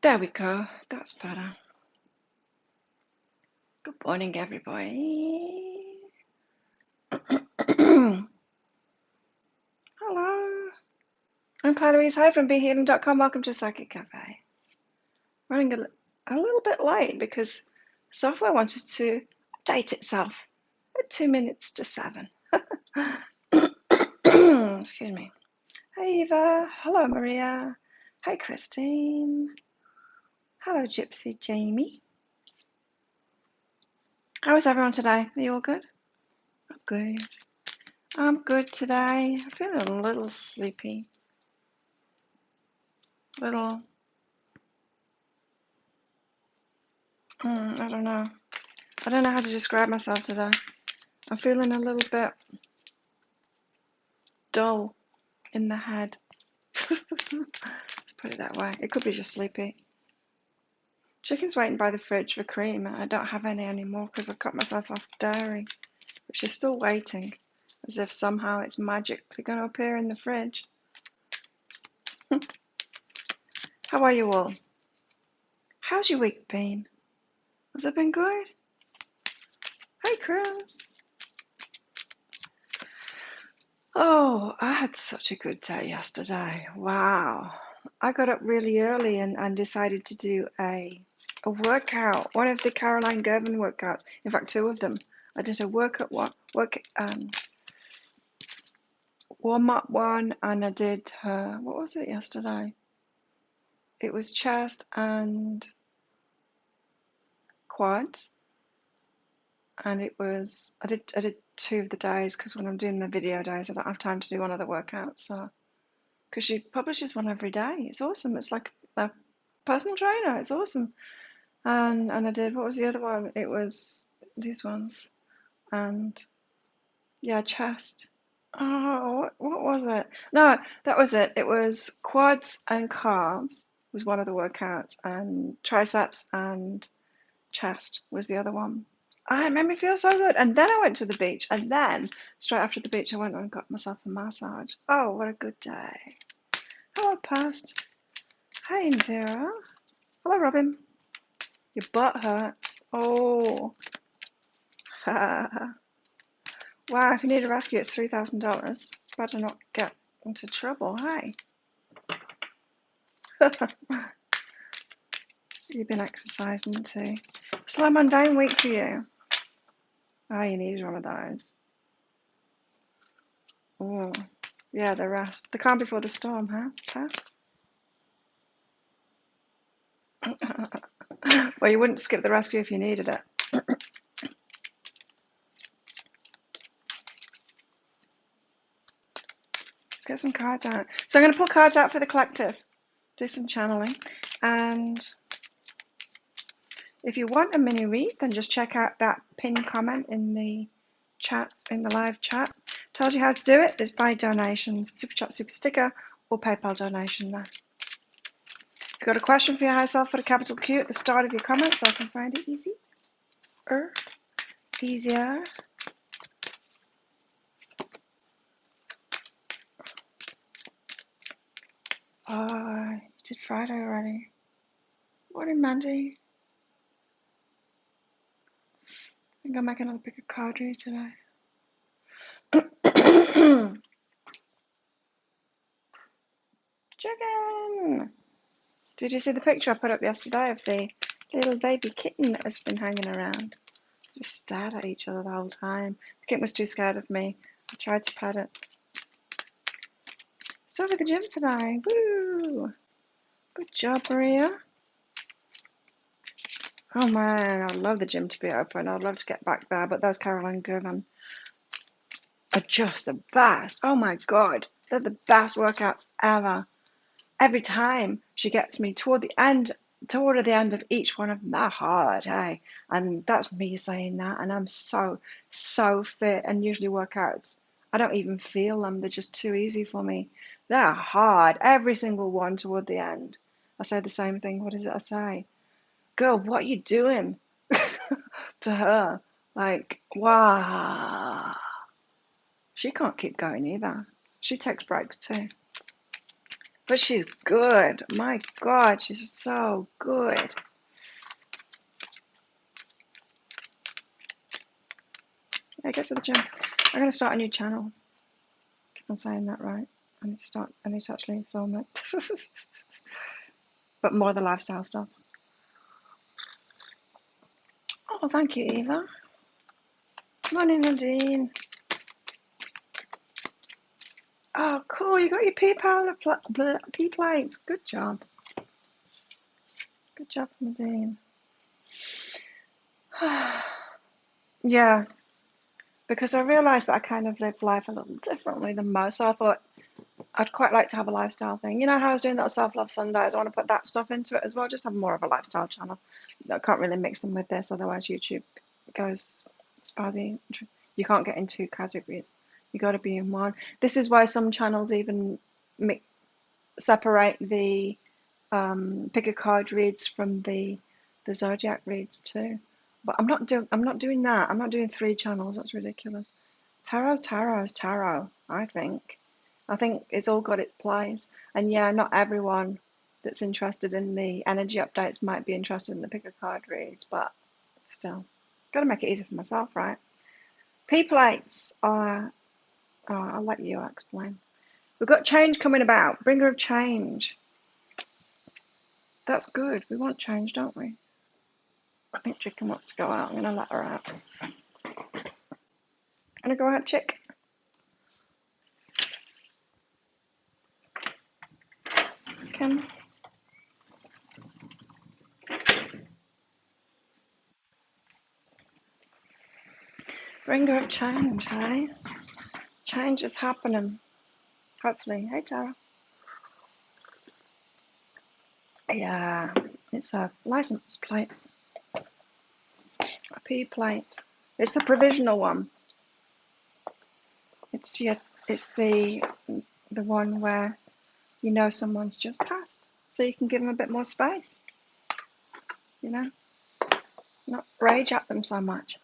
There we go. That's better. Good morning, everybody. Hello. I'm Clarice Hyde from BeHealing.com. Welcome to Psychic Cafe. Running a little bit late because software wanted to update itself at 2 minutes to 7. Excuse me. Hey, Eva. Hello, Maria. Hi, Christine. Hello, Gypsy Jamie. How is everyone today? Are you all good? I'm good. I'm good today. I'm feeling a little sleepy. Little, I don't know. I don't know how to describe myself today. I'm feeling a little bit dull in the head. Let's put it that way. It could be just sleepy. Chicken's waiting by the fridge for cream. I don't have any anymore because I've cut myself off dairy. But she's still waiting, as if somehow it's magically going to appear in the fridge. How are you all? How's your week been? Has it been good? Hey, Chris. Oh, I had such a good day yesterday. Wow. I got up really early and decided to do a workout, one of the Caroline Gervin workouts. In fact, two of them. I did a warm up one, and I did her, what was it yesterday? It was chest and quads, and it was I did two of the days because when I'm doing the video days, I don't have time to do one of the workouts. So because she publishes one every day, it's awesome. It's like a personal trainer. It's awesome. And I did, what was the other one? It was these ones. And yeah, chest. Oh, what was it? No, that was it. It was quads and calves was one of the workouts, and triceps and chest was the other one. Ah, it made me feel so good. And then I went to the beach, and then straight after the beach, I went and got myself a massage. Oh, what a good day. Hello, past. Hi, Indira. Hello, Robin. Your butt hurts. Oh. Wow, if you need a rescue, it's $3,000. Better not get into trouble, hey? You've been exercising too. Slow mundane week for you. Oh, you needed one of those. Oh, yeah, the rest. The calm before the storm, huh? Past? Well, you wouldn't skip the rescue if you needed it. Let's get some cards out. So I'm going to pull cards out for the collective. Do some channeling. And if you want a mini read, then just check out that pinned comment in the chat, in the live chat. Tells you how to do it. There's by donations, super chat, super sticker, or PayPal donation there. If you've got a question for your higher self, put a capital Q at the start of your comment so I can find it easier. Oh, I did Friday already. Morning, Mandy. I think I'll make another pick of card read today. Chicken! Did you see the picture I put up yesterday of the little baby kitten that has been hanging around? Just stared at each other the whole time. The kitten was too scared of me. I tried to pet it. Still at the gym today. Woo! Good job, Maria. Oh man, I'd love the gym to be open. I'd love to get back there, but those Caroline Gervin are just the best. Oh my god, they're the best workouts ever. Every time she gets me toward the end of each one of them, they're hard, hey? And that's me saying that, and I'm so fit, and usually workouts, I don't even feel them. They're just too easy for me. They're hard, every single one toward the end. I say the same thing. What is it I say? Girl, what are you doing? To her. Like, wow. She can't keep going either. She takes breaks too. But she's good. My God, she's so good. Yeah, get to the gym. I'm going to start a new channel. Keep on saying that right. I need to actually film it. But more of the lifestyle stuff. Oh, thank you, Eva. Morning, Nadine. Oh, cool. You got your pea plates. Good job. Good job, Nadine. Yeah, because I realised that I kind of live life a little differently than most. So I thought I'd quite like to have a lifestyle thing. You know how I was doing that self-love Sundays? I want to put that stuff into it as well. Just have more of a lifestyle channel. I can't really mix them with this, otherwise YouTube goes spazzy. You can't get in two categories. You got to be in one. This is why some channels even separate the pick a card reads from the zodiac reads too. But I'm not doing that. I'm not doing three channels. That's ridiculous. Tarot's tarot, I think. I think it's all got its place. And yeah, not everyone that's interested in the energy updates might be interested in the pick a card reads, but still, got to make it easy for myself, right? P plates are. Oh, I'll let you explain. We've got change coming about. Bringer of change. That's good. We want change, don't we? I think Chicken wants to go out. I'm going to let her out. Gonna go out, Chick. Come. Bringer of change, hey? Change is happening. Hopefully. Hey, Tara. Yeah, it's a license plate. A P plate. It's the provisional one. It's the one where you know someone's just passed, so you can give them a bit more space. You know, not rage at them so much.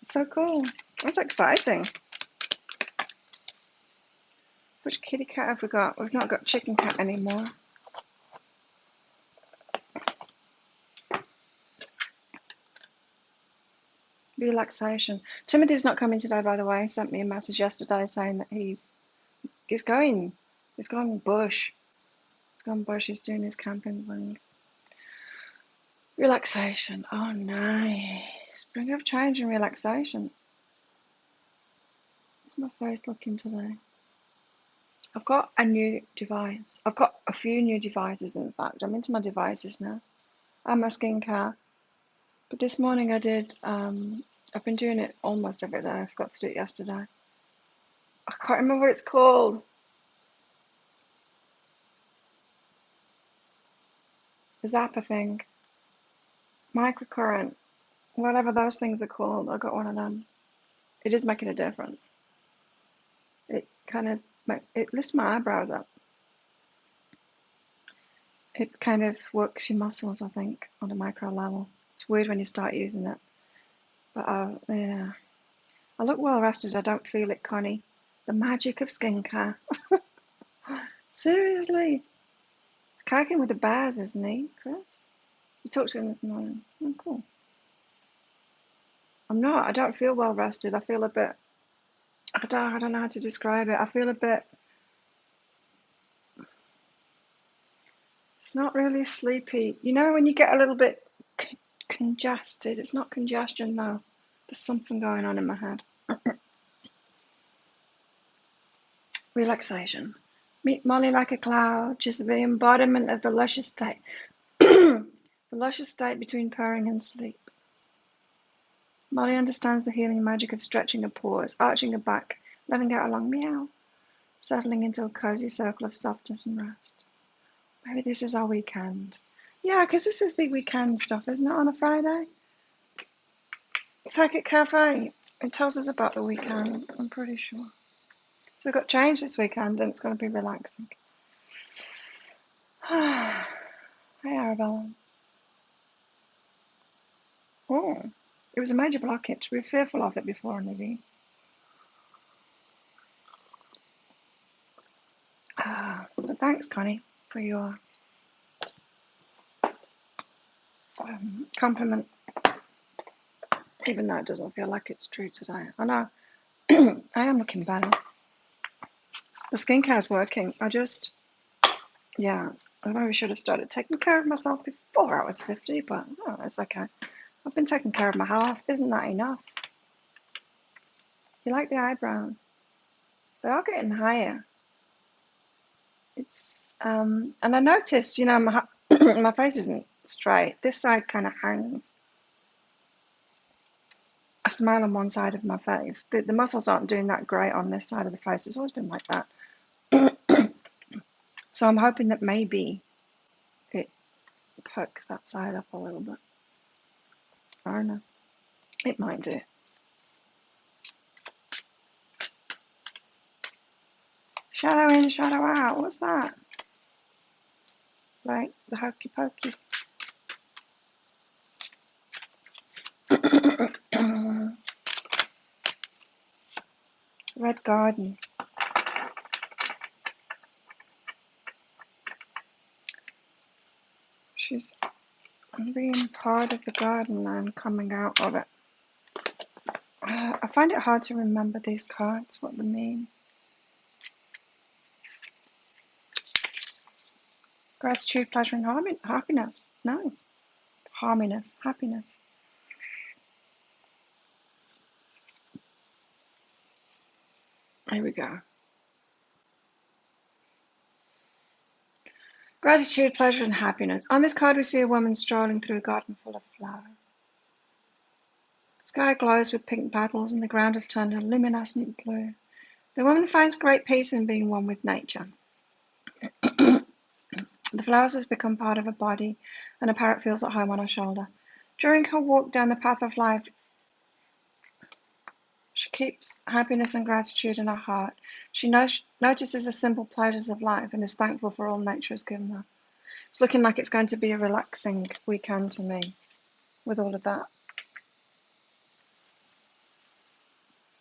It's so cool. That's exciting. Which kitty cat have we got? We've not got chicken cat anymore. Relaxation. Timothy's not coming today, by the way. He sent me a message yesterday saying that he's going bush. He's gone bush. He's doing his camping thing. Relaxation. Oh, nice. Bring up change and relaxation. What's my face looking today? I've got a new device. I've got a few new devices, in fact. I'm into my devices now. I'm my skincare. But this morning I did, I've been doing it almost every day. I forgot to do it yesterday. I can't remember what it's called. The Zappa thing. Microcurrent. Whatever those things are called. I got one of them. It is making a difference. It kind of, it lifts my eyebrows up. It kind of works your muscles, I think, on a micro level. It's weird when you start using it. But yeah. I look well rested. I don't feel it, Connie. The magic of skincare. Seriously. He's kayaking with the bears, isn't he, Chris? You talked to him this morning. Oh, cool. I'm not. I don't feel well rested. I feel a bit, I don't know how to describe it. I feel a bit, it's not really sleepy. You know when you get a little bit congested? It's not congestion, though. There's something going on in my head. Relaxation. Meet Molly like a cloud. She's the embodiment of the luscious state. The luscious state between purring and sleep. Molly understands the healing magic of stretching her paws, arching her back, letting out a long meow, settling into a cozy circle of softness and rest. Maybe this is our weekend. Yeah, because this is the weekend stuff, isn't it, on a Friday? Psychic Cafe. It tells us about the weekend, I'm pretty sure. So we've got change this weekend and it's going to be relaxing. Hi, Arabella. Oh, it was a major blockage. We were fearful of it before, Nadine. But thanks, Connie, for your compliment, even though it doesn't feel like it's true today. I know. I am looking better. The skincare's working. I maybe should have started taking care of myself before I was 50, but no, it's okay. I've been taking care of my health. Isn't that enough? You like the eyebrows? They are getting higher. It's and I noticed, my my face isn't straight. This side kind of hangs. I smile on one side of my face. The muscles aren't doing that great on this side of the face. It's always been like that. So I'm hoping that maybe it perks that side up a little bit. I don't know. It might do. Shadow in, shadow out. What's that? Like the hokey pokey. Red garden. She's being part of the garden and coming out of it. I find it hard to remember these cards, what they mean. Gratitude, pleasure, and happiness. Nice. Harminess, happiness. Here we go. Gratitude, pleasure, and happiness. On this card, we see a woman strolling through a garden full of flowers. The sky glows with pink petals, and the ground has turned a luminescent blue. The woman finds great peace in being one with nature. The flowers have become part of her body, and a parrot feels at home on her shoulder. During her walk down the path of life, she keeps happiness and gratitude in her heart. She notices the simple pleasures of life and is thankful for all nature has given her. It's looking like it's going to be a relaxing weekend to me with all of that.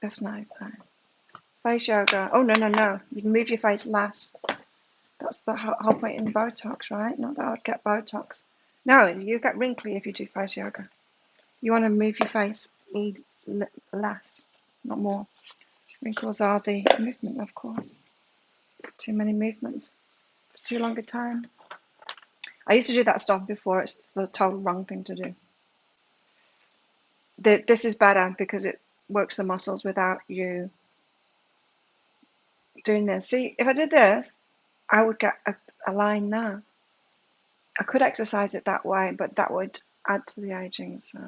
That's nice, huh? Face yoga. Oh, no. You can move your face less. That's the whole point in Botox, right? Not that I would get Botox. No, you get wrinkly if you do face yoga. You want to move your face less, not more. Wrinkles are the movement, of course. Too many movements for too long a time. I used to do that stuff before. It's the total wrong thing to do. This is better because it works the muscles without you doing this. See, if I did this, I would get a line there. I could exercise it that way, but that would add to the aging. So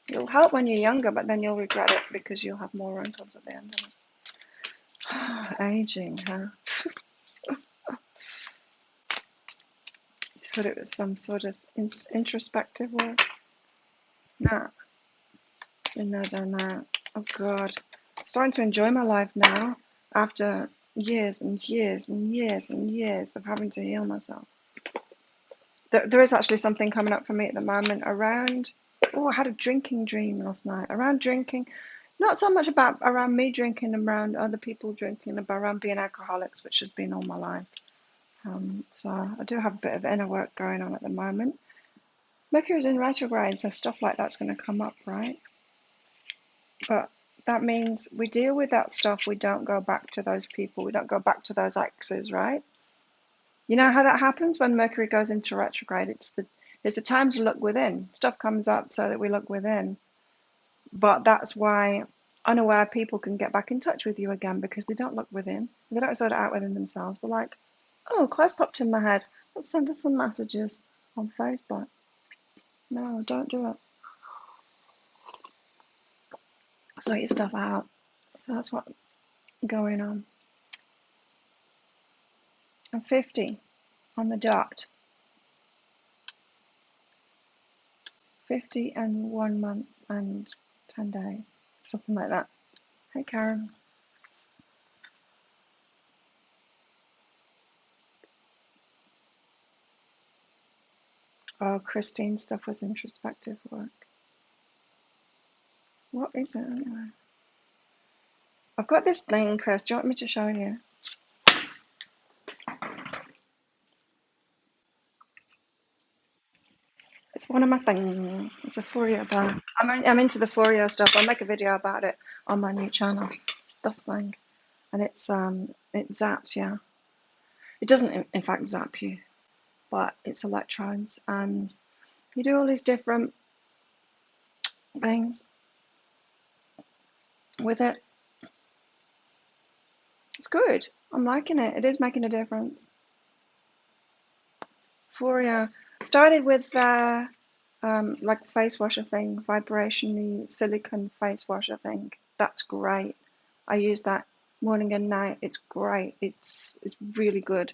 it'll help when you're younger, but then you'll regret it because you'll have more wrinkles at the end of it. Aging, huh? You thought it was some sort of introspective work? No. Been there, done that. Oh God. I'm starting to enjoy my life now after years and years and years and years of having to heal myself. There is actually something coming up for me at the moment around, I had a drinking dream last night. Around drinking, not so much about around me drinking and around other people drinking, but around being alcoholics, which has been all my life. So I do have a bit of inner work going on at the moment. Mercury's in retrograde, so stuff like that's going to come up, right? But that means we deal with that stuff. We don't go back to those people. We don't go back to those exes, right? You know how that happens when Mercury goes into retrograde? It's the time to look within. Stuff comes up so that we look within. But that's why unaware people can get back in touch with you again because they don't look within. They don't sort it out within themselves. They're like, oh, Claire's popped in my head. Let's send her some messages on Facebook. No, don't do it. Sort your stuff out. That's what's going on. I'm 50 on the dot. 50 and 1 month and 10 days. Something like that. Hey, Karen. Oh, Christine's stuff was introspective work. What is it anyway? I've got this thing, Chris. Do you want me to show you? It's one of my things. It's a Fourier bar. I'm into the Fourier stuff. I'll make a video about it on my new channel. It's this thing, and it zaps you. It doesn't, in fact, zap you, but it's electrodes, and you do all these different things with it. It's good. I'm liking it. It is making a difference. Fourier started with like face washer thing, vibration silicone face washer thing. That's great. I use that morning and night. It's great. It's really good.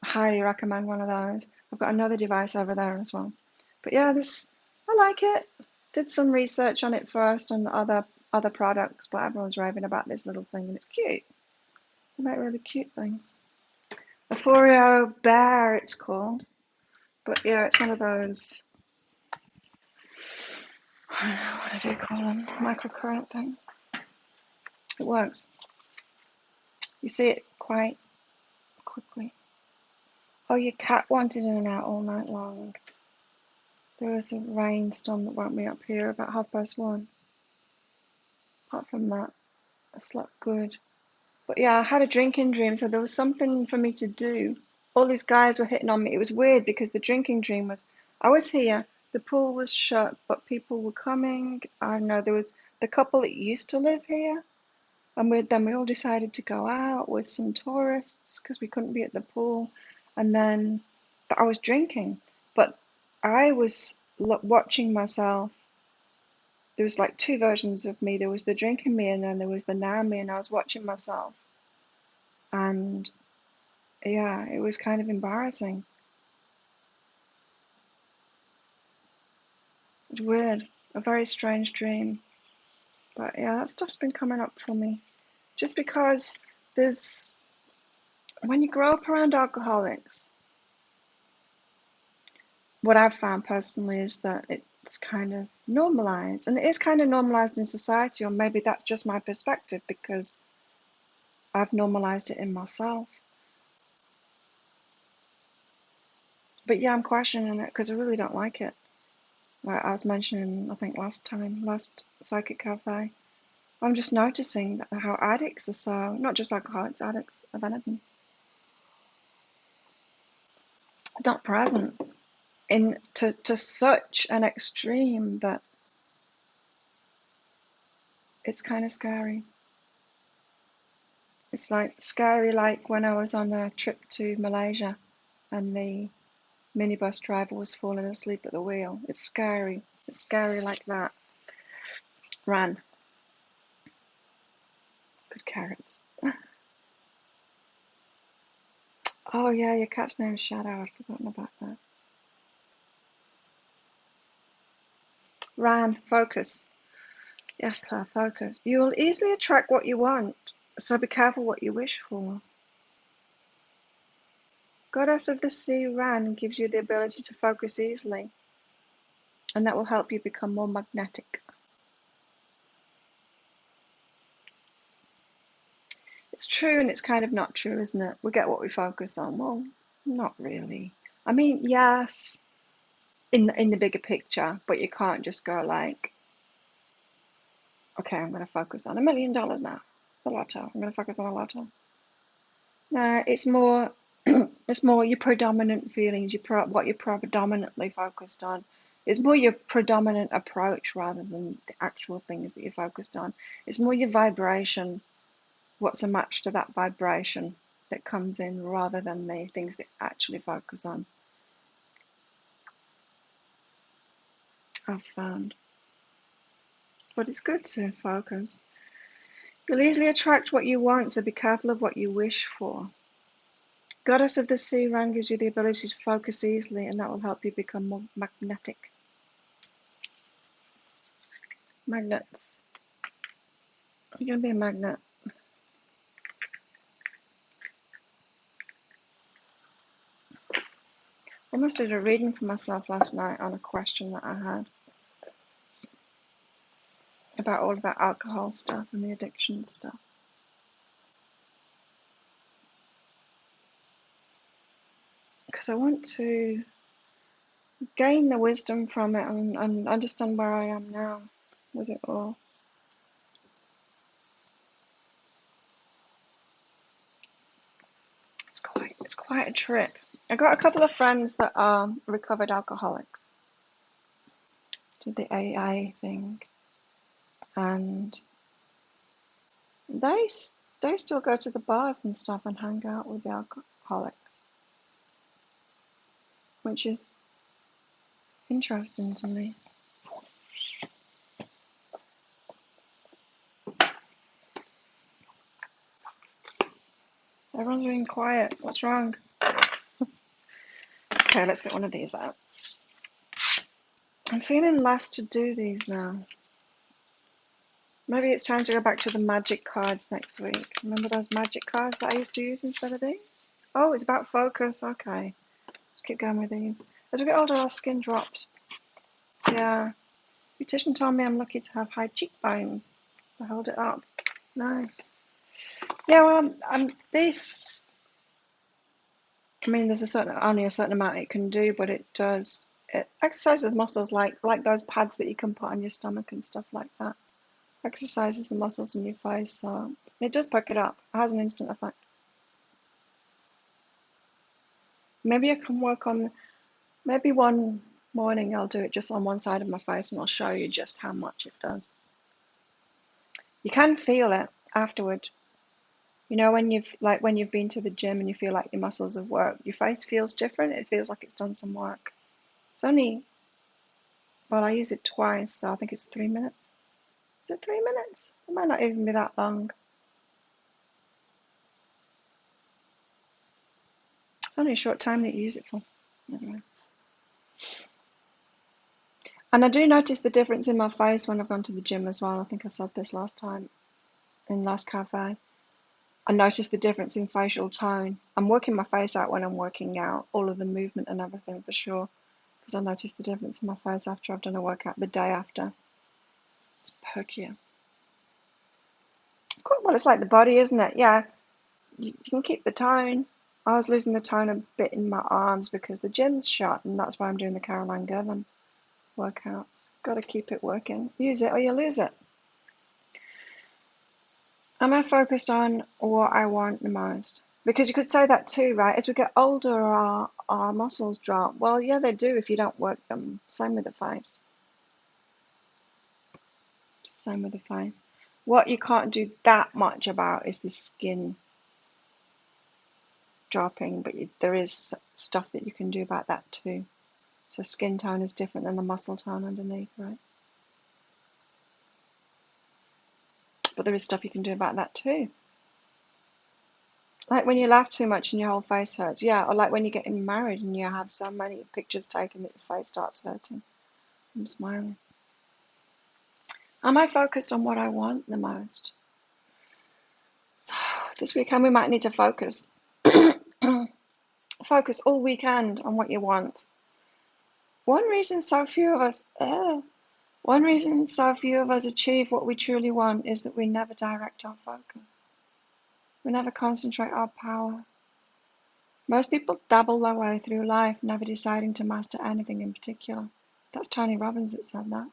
Highly recommend one of those. I've got another device over there as well. But yeah, I like it. Did some research on it first on other products, but everyone's raving about this little thing, and it's cute. They make really cute things. The Fourier Bear, it's called. But yeah, it's one of those, I don't know, what do you call them? Microcurrent things. It works. You see it quite quickly. Oh, your cat wanted in and out all night long. There was a rainstorm that woke me up here about 1:30. Apart from that, I slept good. But yeah, I had a drinking dream, so there was something for me to do. All these guys were hitting on me. It was weird because the drinking dream was, I was here, the pool was shut, but people were coming. I don't know, there was the couple that used to live here, and then we all decided to go out with some tourists because we couldn't be at the pool. And then, but I was drinking, but I was watching myself. There was like two versions of me. There was the drinking me, and then there was the now me, and I was watching myself. And yeah, it was kind of embarrassing. It's weird, a very strange dream. But yeah, that stuff's been coming up for me. Just because when you grow up around alcoholics, what I've found personally is that it's kind of normalized. And it is kind of normalized in society, or maybe that's just my perspective because I've normalized it in myself. But yeah, I'm questioning it because I really don't like it. Like I was mentioning, I think last Psychic Cafe, I'm just noticing that how addicts are so, not just alcoholics, addicts of anything, not present to such an extreme that it's kind of scary. It's like scary, like when I was on a trip to Malaysia and the minibus driver was falling asleep at the wheel. It's scary. It's scary like that. Ran. Good carrots. Oh yeah, your cat's name is Shadow. I'd forgotten about that. Ran. Focus. Yes, Claire, focus. You will easily attract what you want, so be careful what you wish for. Goddess of the Sea, Ran, gives you the ability to focus easily, and that will help you become more magnetic. It's true and it's kind of not true, isn't it? We get what we focus on. Well, not really. I mean, yes, in the bigger picture, but you can't just go like, okay, I'm going to focus on $1 million now, the lotto. I'm going to focus on the lotto. No, it's more it's more your predominant feelings, what you're predominantly focused on. It's more your predominant approach rather than the actual things that you're focused on. It's more your vibration, what's a match to that vibration that comes in rather than the things that you actually focus on. I've found. But it's good to focus. You'll easily attract what you want, so be careful of what you wish for. Goddess of the Sea, Ran, gives you the ability to focus easily, and that will help you become more magnetic. Magnets. You're going to be a magnet. I must have did a reading for myself last night on a question that I had about all of that alcohol stuff and the addiction stuff. because I want to gain the wisdom from it and understand where I am now with it all. It's quite a trip. I got a couple of friends that are recovered alcoholics. Did the AA thing, and they still go to the bars and stuff and hang out with the alcoholics, which is interesting to me. Everyone's being quiet. What's wrong? Okay, let's get one of these out. I'm feeling less to do these now. Maybe it's time to go back to the magic cards next week. Remember those magic cards that I used to use instead of these? Oh, it's about focus. Okay. Let's keep going with these. As we get older, our skin drops. Yeah. Beautician told me I'm lucky to have high cheekbones. I hold it up. Nice. Yeah, well, this... I mean, there's only a certain amount it can do, but it exercises muscles like those pads that you can put on your stomach and stuff like that. Exercises the muscles in your face, so it does perk it up. It has an instant effect. Maybe I can work on, maybe one morning I'll do it just on one side of my face and I'll show you just how much it does. You can feel it afterward. You know, when you've been to the gym and you feel like your muscles have worked, your face feels different. It feels like it's done some work. It's only, well, I use it twice, so I think it's 3 minutes. Is it 3 minutes? It might not even be that long. It's only a short time that you use it for. Anyway. And I do notice the difference in my face when I've gone to the gym as well. I think I said this last time in Last Cafe. I notice the difference in facial tone. I'm working my face out when I'm working out, all of the movement and everything for sure, because I notice the difference in my face after I've done a workout the day after. It's perkier. Well, it's like the body, isn't it? Yeah, you can keep the tone. I was losing the tone a bit in my arms because the gym's shut, and that's why I'm doing the Caroline Gervin workouts. Got to keep it working. Use it or you lose it. Am I focused on what I want the most? Because you could say that too, right? As we get older, our muscles drop. Well, yeah, they do if you don't work them. Same with the face. Same with the face. What you can't do that much about is the skin dropping, but there is stuff that you can do about that too. So skin tone is different than the muscle tone underneath, right? But there is stuff you can do about that too. Like when you laugh too much and your whole face hurts. Yeah, or like when you're getting married and you have so many pictures taken that your face starts hurting. I'm smiling. Am I focused on what I want the most? So this weekend we might need to focus. Focus all weekend on what you want. One reason so few of us achieve what we truly want is that we never direct our focus. We never concentrate our power. Most people dabble their way through life, never deciding to master anything in particular. That's Tony Robbins that said that.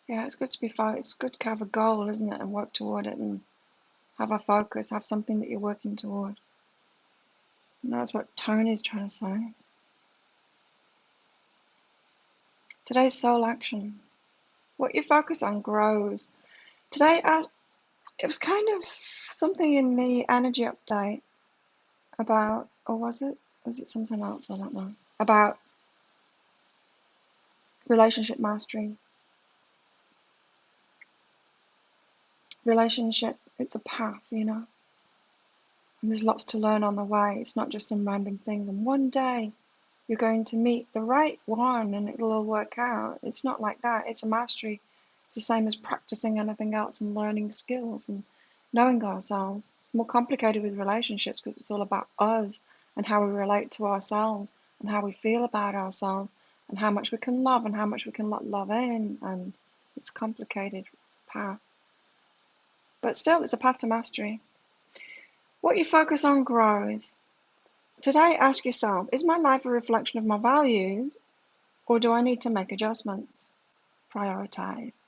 Yeah, it's good to be focused. It's good to have a goal, isn't it, and work toward it and have a focus, have something that you're working toward. And that's what Tony's trying to say. Today's soul action. What you focus on grows. Today, it was kind of something in the energy update about, or was it something else? I don't know. About relationship mastery. Relationship, it's a path, you know. And there's lots to learn on the way. It's not just some random thing. And one day you're going to meet the right one and it'll all work out. It's not like that. It's a mastery. It's the same as practicing anything else and learning skills and knowing ourselves. It's more complicated with relationships because it's all about us and how we relate to ourselves and how we feel about ourselves and how much we can love and how much we can let love in and It's a complicated path. But still, it's a path to mastery. What you focus on grows. Today, ask yourself, is my life a reflection of my values, or do I need to make adjustments? Prioritize.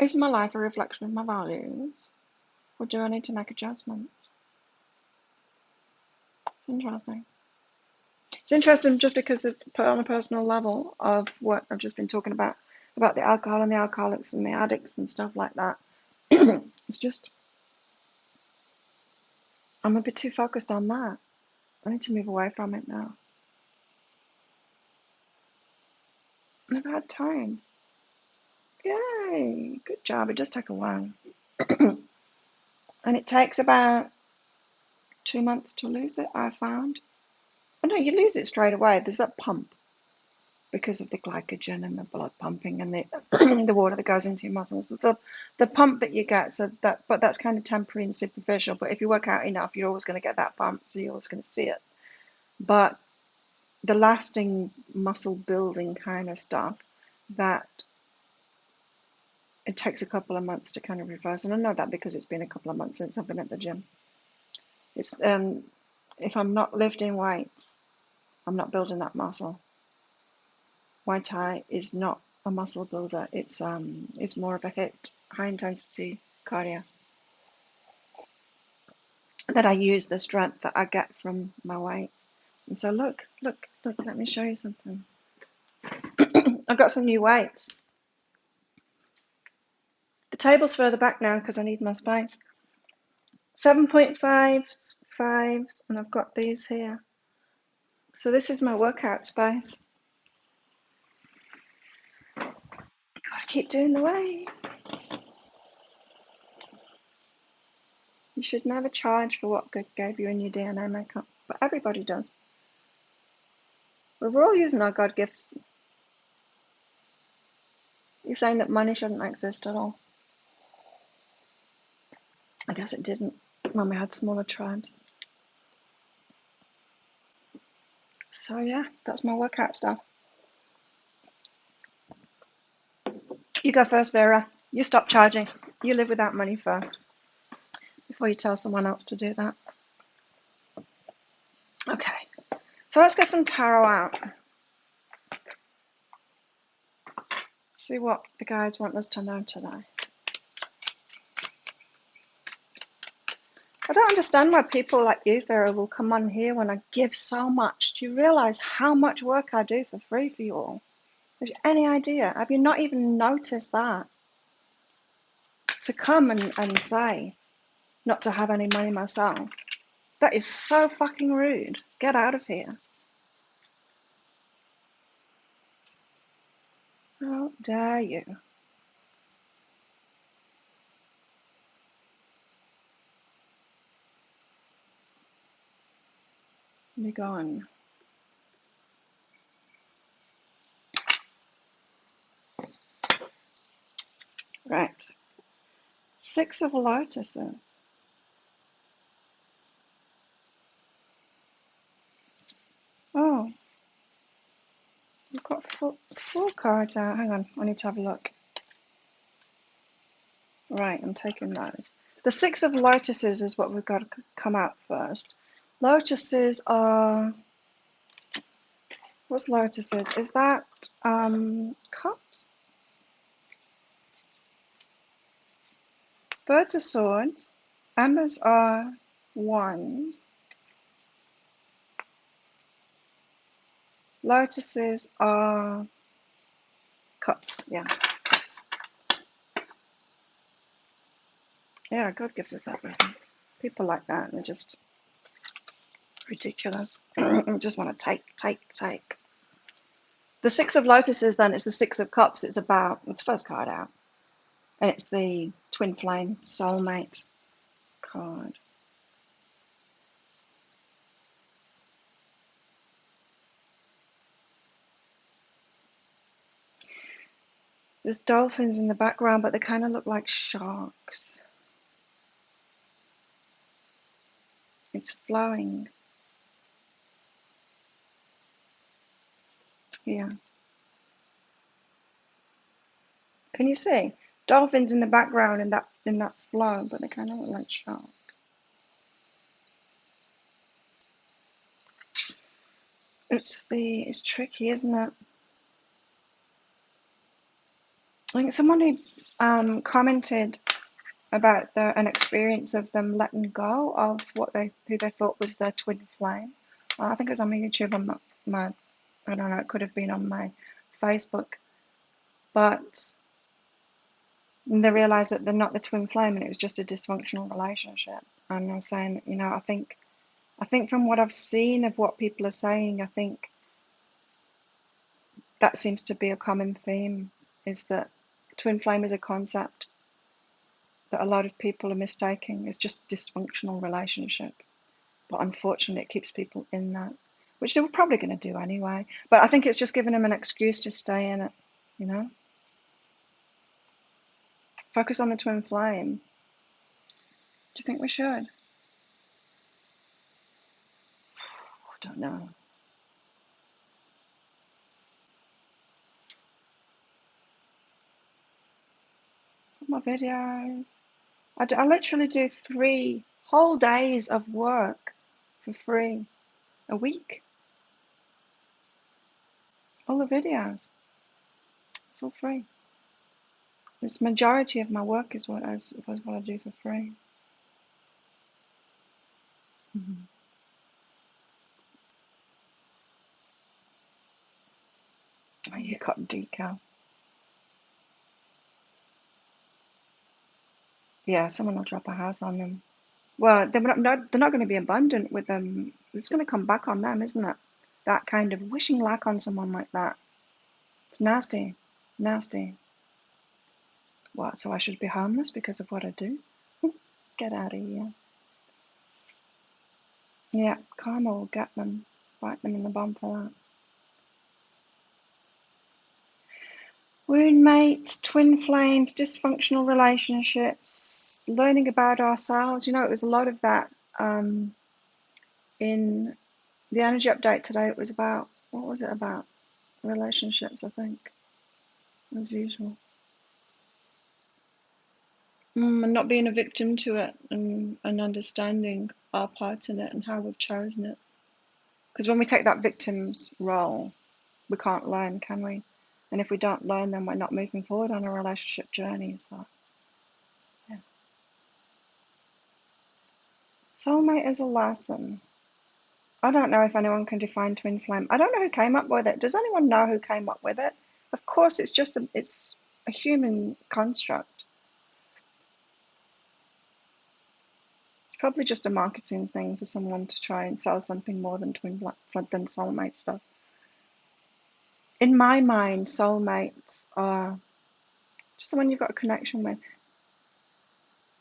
Is my life a reflection of my values, or do I need to make adjustments? It's interesting. It's interesting just because of, on a personal level of what I've just been talking about the alcohol and the alcoholics and the addicts and stuff like that. It's just, I'm a bit too focused on that. I need to move away from it now. I've had time. Yay, good job. It does take a while. And it takes about 2 months to lose it, I found. Oh no, you lose it straight away. There's that pump because of the glycogen and the blood pumping and the the water that goes into your muscles. The pump that you get, but that's kind of temporary and superficial. But if you work out enough, you're always going to get that pump, so you're always going to see it. But the lasting muscle building kind of stuff, that it takes a couple of months to kind of reverse. And I know that because it's been a couple of months since I've been at the gym. It's if I'm not lifting weights, I'm not building that muscle. Muay Thai is not a muscle builder. It's more of a HIIT, high intensity cardio. That I use the strength that I get from my weights. And so look, let me show you something. I've got some new weights. The table's further back now because I need more space. 7.5s, 5s, and I've got these here. So this is my workout space. Gotta keep doing the weights. You should never charge for what God gave you in your DNA makeup, but everybody does. But we're all using our God gifts. You're saying that money shouldn't exist at all. I guess it didn't when we had smaller tribes. So yeah, that's my workout stuff. You go first, Vera. You stop charging. You live without money first before you tell someone else to do that. Okay, so let's get some tarot out. See what the guides want us to know today. I don't understand why people like you, Vera, will come on here when I give so much. Do you realize how much work I do for free for you all? Have you any idea? Have you not even noticed that? To come and say not to have any money myself. That is so fucking rude. Get out of here. How dare you? Be gone. Right. 6 of Lotuses. Oh, we've got four cards out. Hang on, I need to have a look. Right, I'm taking those. The 6 of Lotuses is what we've got to come out first. Lotuses are... What's Lotuses? Is that cups? Birds are swords. Embers are wands. Lotuses are cups. Yes, cups. Yeah, God gives us everything. People like that, they're just ridiculous. Just want to take. The 6 of Lotuses, then, it's the 6 of Cups. It's the first card out. And it's the Twin Flame Soulmate card. There's dolphins in the background, but they kind of look like sharks. It's flowing. Yeah. Can you see? Dolphins in the background in that flow, but they kind of look like sharks. It's tricky, isn't it? I think someone who commented about an experience of them letting go of who they thought was their twin flame. I think it was on my YouTube, on my I don't know, it could have been on my Facebook, but they realised that they're not the twin flame and it was just a dysfunctional relationship. And I was saying, I think from what I've seen of what people are saying, I think that seems to be a common theme, is that twin flame is a concept that a lot of people are mistaking. It's just a dysfunctional relationship. But unfortunately, it keeps people in that, which they were probably going to do anyway. But I think it's just giving them an excuse to stay in it. Focus on the twin flame. Do you think we should? I don't know. My videos. I literally do 3 whole days of work for free a week. All the videos. It's all free. This majority of my work is what I do for free. Mm-hmm. Oh, you got decal. Yeah, someone will drop a house on them. Well, they're not going to be abundant with them. It's going to come back on them, isn't it? That kind of wishing lack on someone like that. It's nasty. Nasty. What, so I should be homeless because of what I do? Get out of here. Yeah, karma will get them. Bite them in the bum for that. Wound mates, twin flames, dysfunctional relationships, learning about ourselves. It was a lot of that in the energy update today. It was about, what was it about? Relationships, I think, as usual. And not being a victim to it, and understanding our part in it and how we've chosen it. Because when we take that victim's role, we can't learn, can we? And if we don't learn, then we're not moving forward on a relationship journey. So, yeah. Soulmate is a lesson. I don't know if anyone can define twin flame. I don't know who came up with it. Does anyone know who came up with it? Of course, it's a human construct. It's probably just a marketing thing for someone to try and sell something more than than soulmate stuff. In my mind, soulmates are just someone you've got a connection with.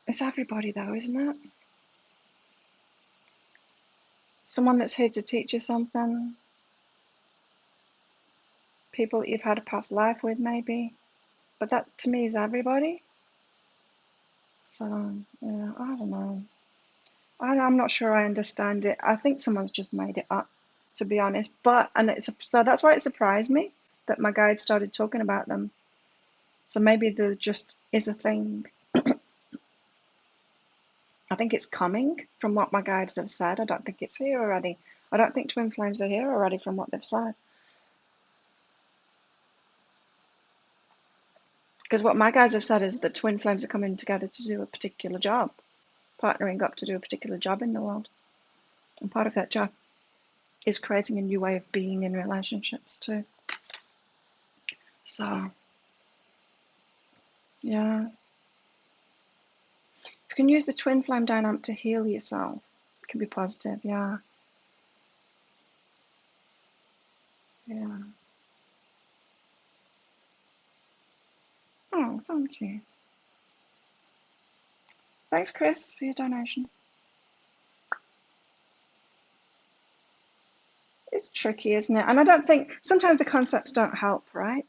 It's everybody though, isn't it? Someone that's here to teach you something. People that you've had a past life with, maybe. But that to me is everybody. So, yeah, I don't know. I'm not sure I understand it. I think someone's just made it up, to be honest. So that's why it surprised me that my guide started talking about them. So maybe there just is a thing. I think it's coming from what my guides have said. I don't think it's here already. I don't think twin flames are here already from what they've said. Because what my guides have said is that twin flames are coming together to do a particular job, partnering up to do a particular job in the world. And part of that job is creating a new way of being in relationships too. So, yeah. You can use the twin flame dynamic to heal yourself. It can be positive, yeah. Yeah. Oh, thank you. Thanks, Chris, for your donation. It's tricky, isn't it? And I don't think, sometimes the concepts don't help, right?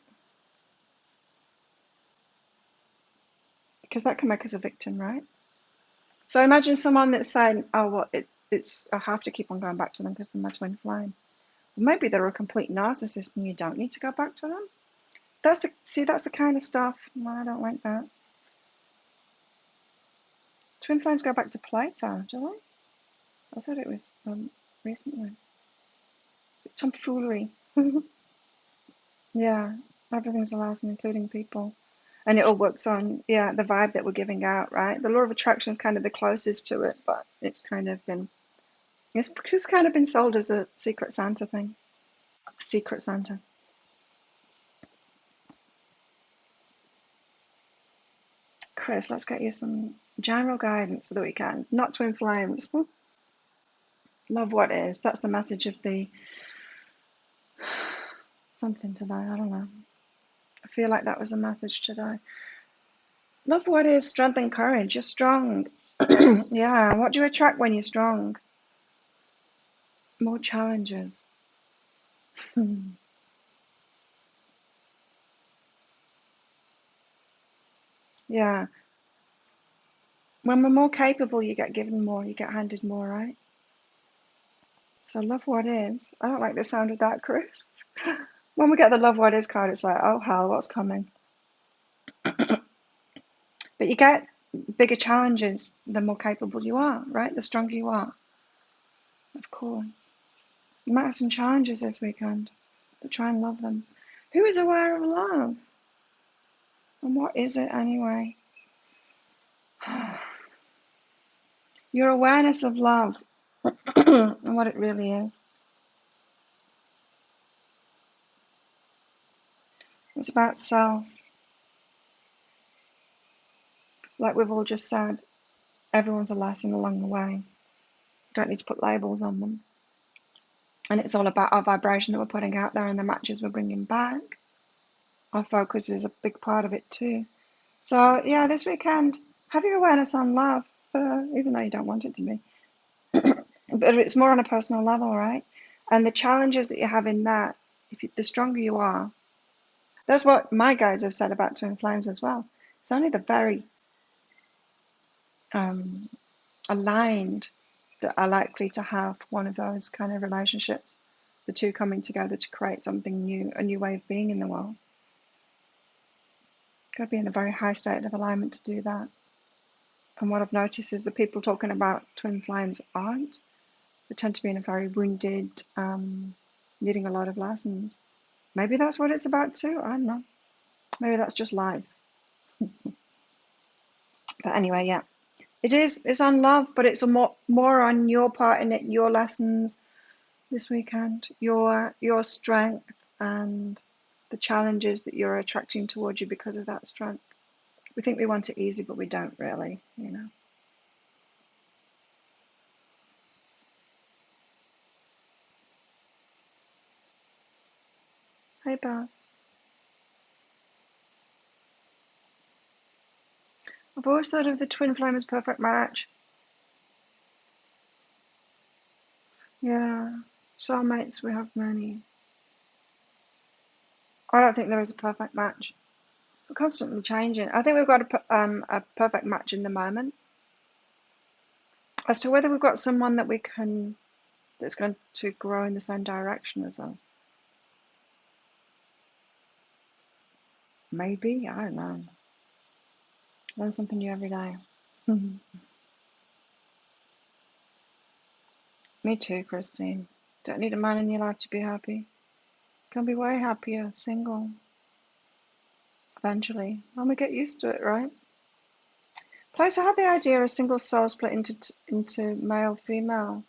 Because that can make us a victim, right? So imagine someone that's saying, oh, well, it's I have to keep on going back to them because they're my twin flame. Maybe they're a complete narcissist and you don't need to go back to them. That's the kind of stuff. No, I don't like that. Twin flames go back to Plato, do they? I thought it was recently. It's tomfoolery. Yeah, everything's a lesson, including people. And it all works on, yeah, the vibe that we're giving out, right? The law of attraction is kind of the closest to it, but it's kind of been sold as a Secret Santa thing. Secret Santa. Chris, let's get you some general guidance for the weekend. Not twin flames. Love what is. That's the message of the something today. I don't know. I feel like that was a message today. Love what is. Strength and courage. You're strong. Yeah. What do you attract when you're strong? More challenges. Yeah. When we're more capable, you get given more, you get handed more, right? So love what is. I don't like the sound of that, Chris. When we get the love what is card, it's like, oh hell, what's coming? But you get bigger challenges the more capable you are, right? The stronger you are. Of course. You might have some challenges this weekend, but try and love them. Who is aware of love? And what is it anyway? Your awareness of love and what it really is. It's about self. Like we've all just said, everyone's a lesson along the way. Don't need to put labels on them. And it's all about our vibration that we're putting out there and the matches we're bringing back. Our focus is a big part of it too. So yeah, this weekend, have your awareness on love, even though you don't want it to be. But it's more on a personal level, right? And the challenges that you have in that, the stronger you are, that's what my guys have said about twin flames as well. It's only the very aligned that are likely to have one of those kind of relationships, the two coming together to create something new, a new way of being in the world. Got to be in a very high state of alignment to do that. And what I've noticed is the people talking about twin flames aren't. They tend to be in a very wounded, needing a lot of lessons. Maybe that's what it's about too. I don't know. Maybe that's just life. But anyway, yeah. It is. It's on love, but it's more on your part in it, your lessons this weekend, your strength and the challenges that you're attracting towards you because of that strength. We think we want it easy, but we don't really, you know. Hey, Beth. I've always thought of the twin flame as perfect match. Yeah, soulmates, we have many. I don't think there is a perfect match. We're constantly changing. I think we've got a perfect match in the moment. As to whether we've got someone that that's going to grow in the same direction as us. Maybe, I don't know. Learn something new every day. Me too, Christine. Don't need a man in your life to be happy. Can be way happier single. Eventually, when we get used to it, right? Plato had the idea of single soul split into male, female.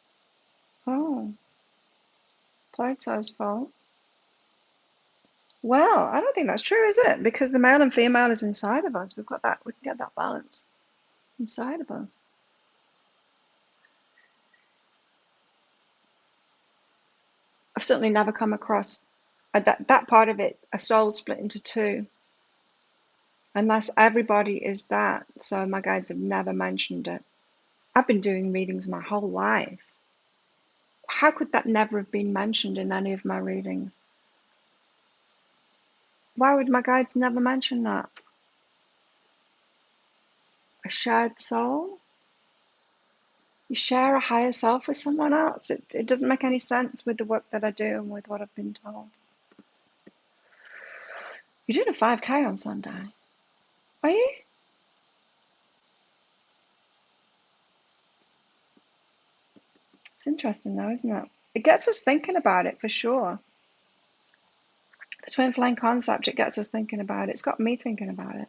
Oh, Plato's fault. Well, I don't think that's true, is it? Because the male and female is inside of us. We've got that. We can get that balance inside of us. I've certainly never come across that part of it, a soul split into two, unless everybody is that. So my guides have never mentioned it. I've been doing readings my whole life. How could that never have been mentioned in any of my readings? Why would my guides never mention that? A shared soul? You share a higher self with someone else. It doesn't make any sense with the work that I do and with what I've been told. You're doing a 5K on Sunday, are you? It's interesting though, isn't it? It gets us thinking about it for sure. The twin flame concept, it gets us thinking about it. It's got me thinking about it.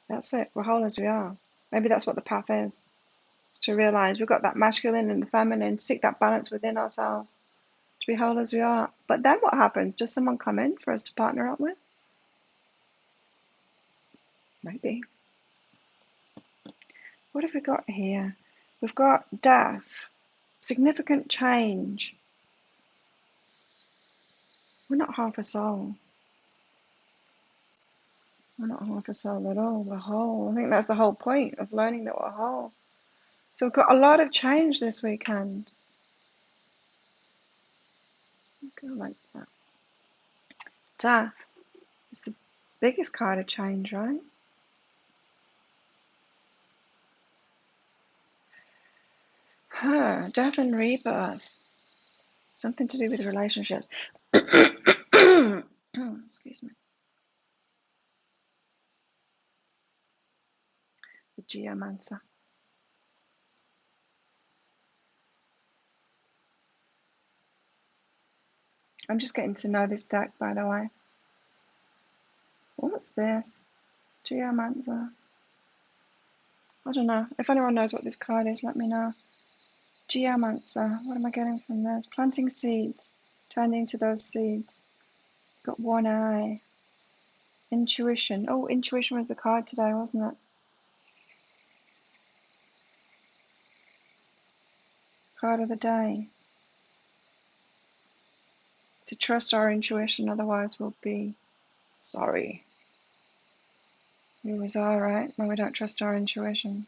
That's it. We're whole as we are. Maybe that's what the path is. To realize we've got that masculine and the feminine, to seek that balance within ourselves, to be whole as we are. But then what happens? Does someone come in for us to partner up with? Maybe. What have we got here? We've got death, significant change. We're not half a soul. We're not half a soul at all. We're whole. I think that's the whole point of learning that we're whole. So we've got a lot of change this weekend. Go like that. Death is the biggest card of change, right? Death and rebirth. Something to do with relationships. Excuse me. The Geomancer. I'm just getting to know this deck, by the way. What's this? Geomancer. I don't know. If anyone knows what this card is, let me know. Geomancer. What am I getting from this? Planting seeds. Turning to those seeds. Got one eye. Intuition. Oh, intuition was the card today, wasn't it? Card of the day. To trust our intuition, otherwise we'll be sorry. We always are, right? When we don't trust our intuition.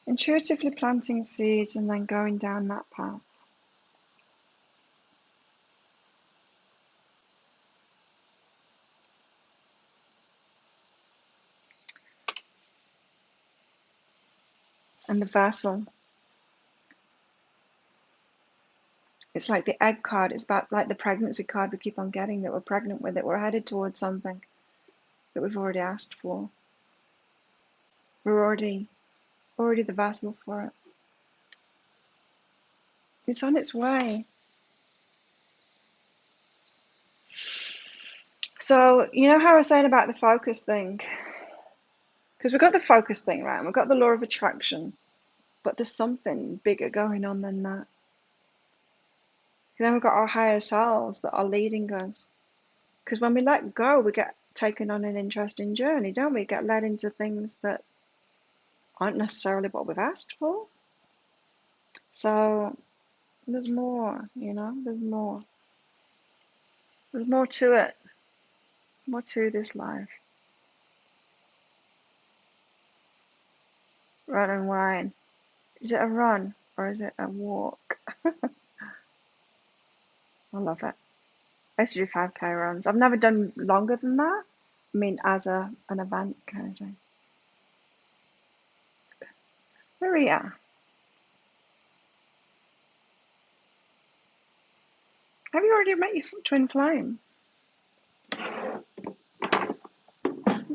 Intuitively planting seeds and then going down that path. And the vessel. It's like the egg card. It's about like the pregnancy card we keep on getting, that we're pregnant with it. We're headed towards something that we've already asked for. We're already the vessel for it. It's on its way. So, you know how I was saying about the focus thing? Because we've got the focus thing, right? And we've got the law of attraction. But there's something bigger going on than that. Then we've got our higher selves that are leading us. Because when we let go, we get taken on an interesting journey, don't we? Get led into things that aren't necessarily what we've asked for. So there's more, you know, there's more. There's more to it. More to this life. Run and wine. Is it a run or is it a walk? I love it. I used to do 5K runs. I've never done longer than that. I mean, as an event kind of thing. Maria, have you already met your twin flame?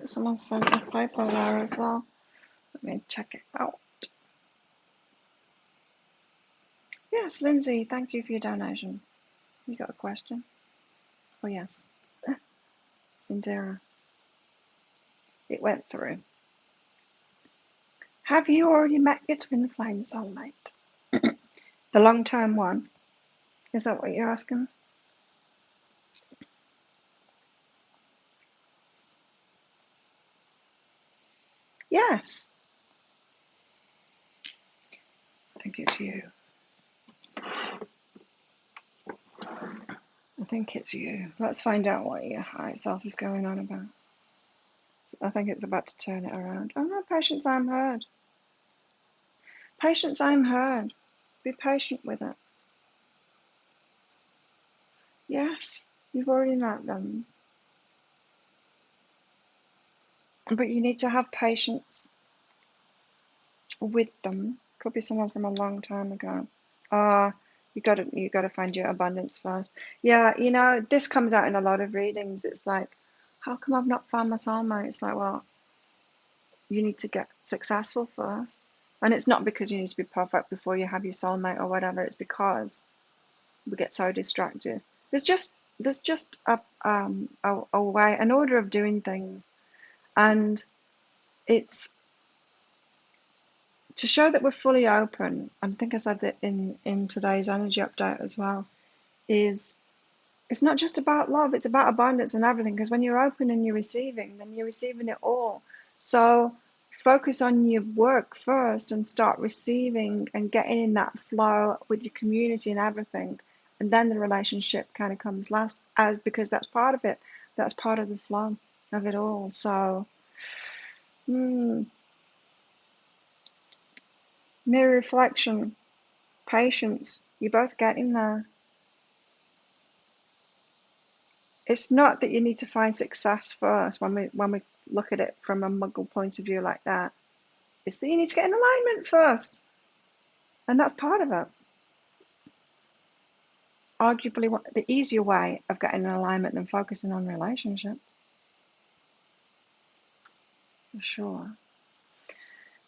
Someone sent a paper there as well. Let me check it out. Yes, Lindsay, thank you for your donation. You got a question? Oh, yes. Indira. It went through. Have you already met your twin flame soulmate? The long-term one. Is that what you're asking? Yes. I think it's you. I think it's you. Let's find out what your higher self is going on about. I think it's about to turn it around. Oh no, patience, I'm heard. Patience, I'm heard. Be patient with it. Yes, you've already met them. But you need to have patience with them. Could be someone from a long time ago. You gotta find your abundance first. Yeah, this comes out in a lot of readings. It's like, how come I've not found my soulmate? It's like, well, you need to get successful first. And it's not because you need to be perfect before you have your soulmate or whatever. It's because we get so distracted. There's just a way, an order of doing things, and it's to show that we're fully open. I think I said that in today's energy update as well. Is it's not just about love; it's about abundance and everything. Because when you're open and you're receiving, then you're receiving it all. So focus on your work first and start receiving and getting in that flow with your community and everything. And then the relationship kind of comes last, because that's part of it. That's part of the flow of it all. So, mirror reflection, patience. You're both getting there. It's not that you need to find success first when we look at it from a Muggle point of view like that. It's that you need to get in alignment first, and that's part of it. Arguably, the easier way of getting in alignment than focusing on relationships, for sure.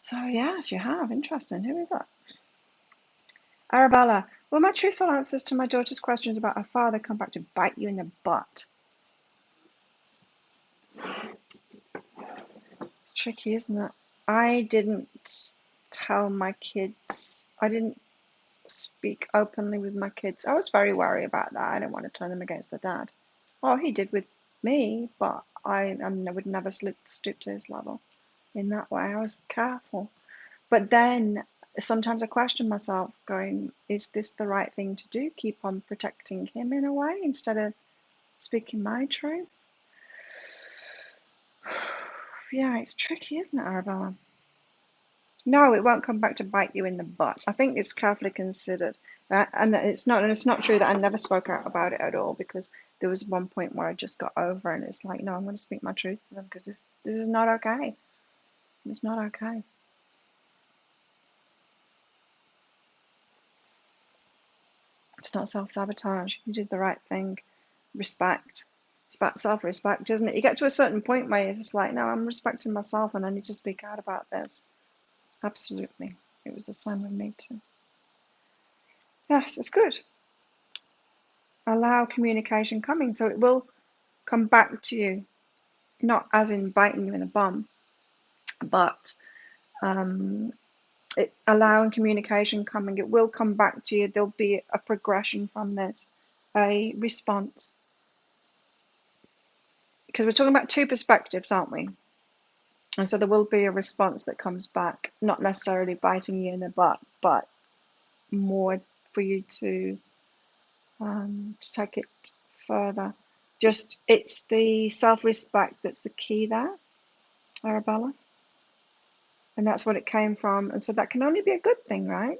So yes, you have. Interesting. Who is that? Arabella. Will my truthful answers to my daughter's questions about her father come back to bite you in the butt? It's tricky, isn't it? I didn't tell my kids. I didn't speak openly with my kids. I was very wary about that. I didn't want to turn them against their dad. Oh, he did with me, but I would never stoop to his level in that way. I was careful. But then sometimes I question myself, going, is this the right thing to do? Keep on protecting him in a way instead of speaking my truth? Yeah, it's tricky, isn't it, Arabella? No, it won't come back to bite you in the butt. I think it's carefully considered. And it's not true that I never spoke out about it at all, because there was one point where I just got over, and it's like, no, I'm going to speak my truth to them, because this is not okay. It's not okay. It's not self-sabotage. You did the right thing. Respect. It's about self-respect, isn't it? You get to a certain point where you're just like, no, I'm respecting myself and I need to speak out about this. Absolutely. It was the same with me too. Yes, it's good. Allow communication coming, so it will come back to you, not as in biting you in the bum, but allowing communication coming. It will come back to you. There'll be a progression from this, a response. Because we're talking about two perspectives, aren't we? And so there will be a response that comes back, not necessarily biting you in the butt, but more for you to take it further. Just, it's the self-respect that's the key there, Arabella. And that's what it came from. And so that can only be a good thing, right?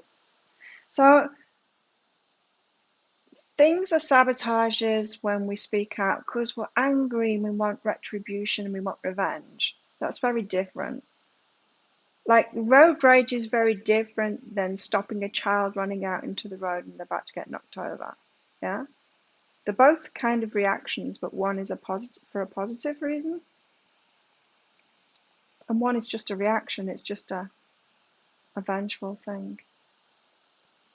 So things are sabotages when we speak out because we're angry and we want retribution and we want revenge. That's very different. Like, road rage is very different than stopping a child running out into the road and they're about to get knocked over. Yeah? They're both kind of reactions, but one is for a positive reason, and one is just a reaction. It's just a vengeful thing.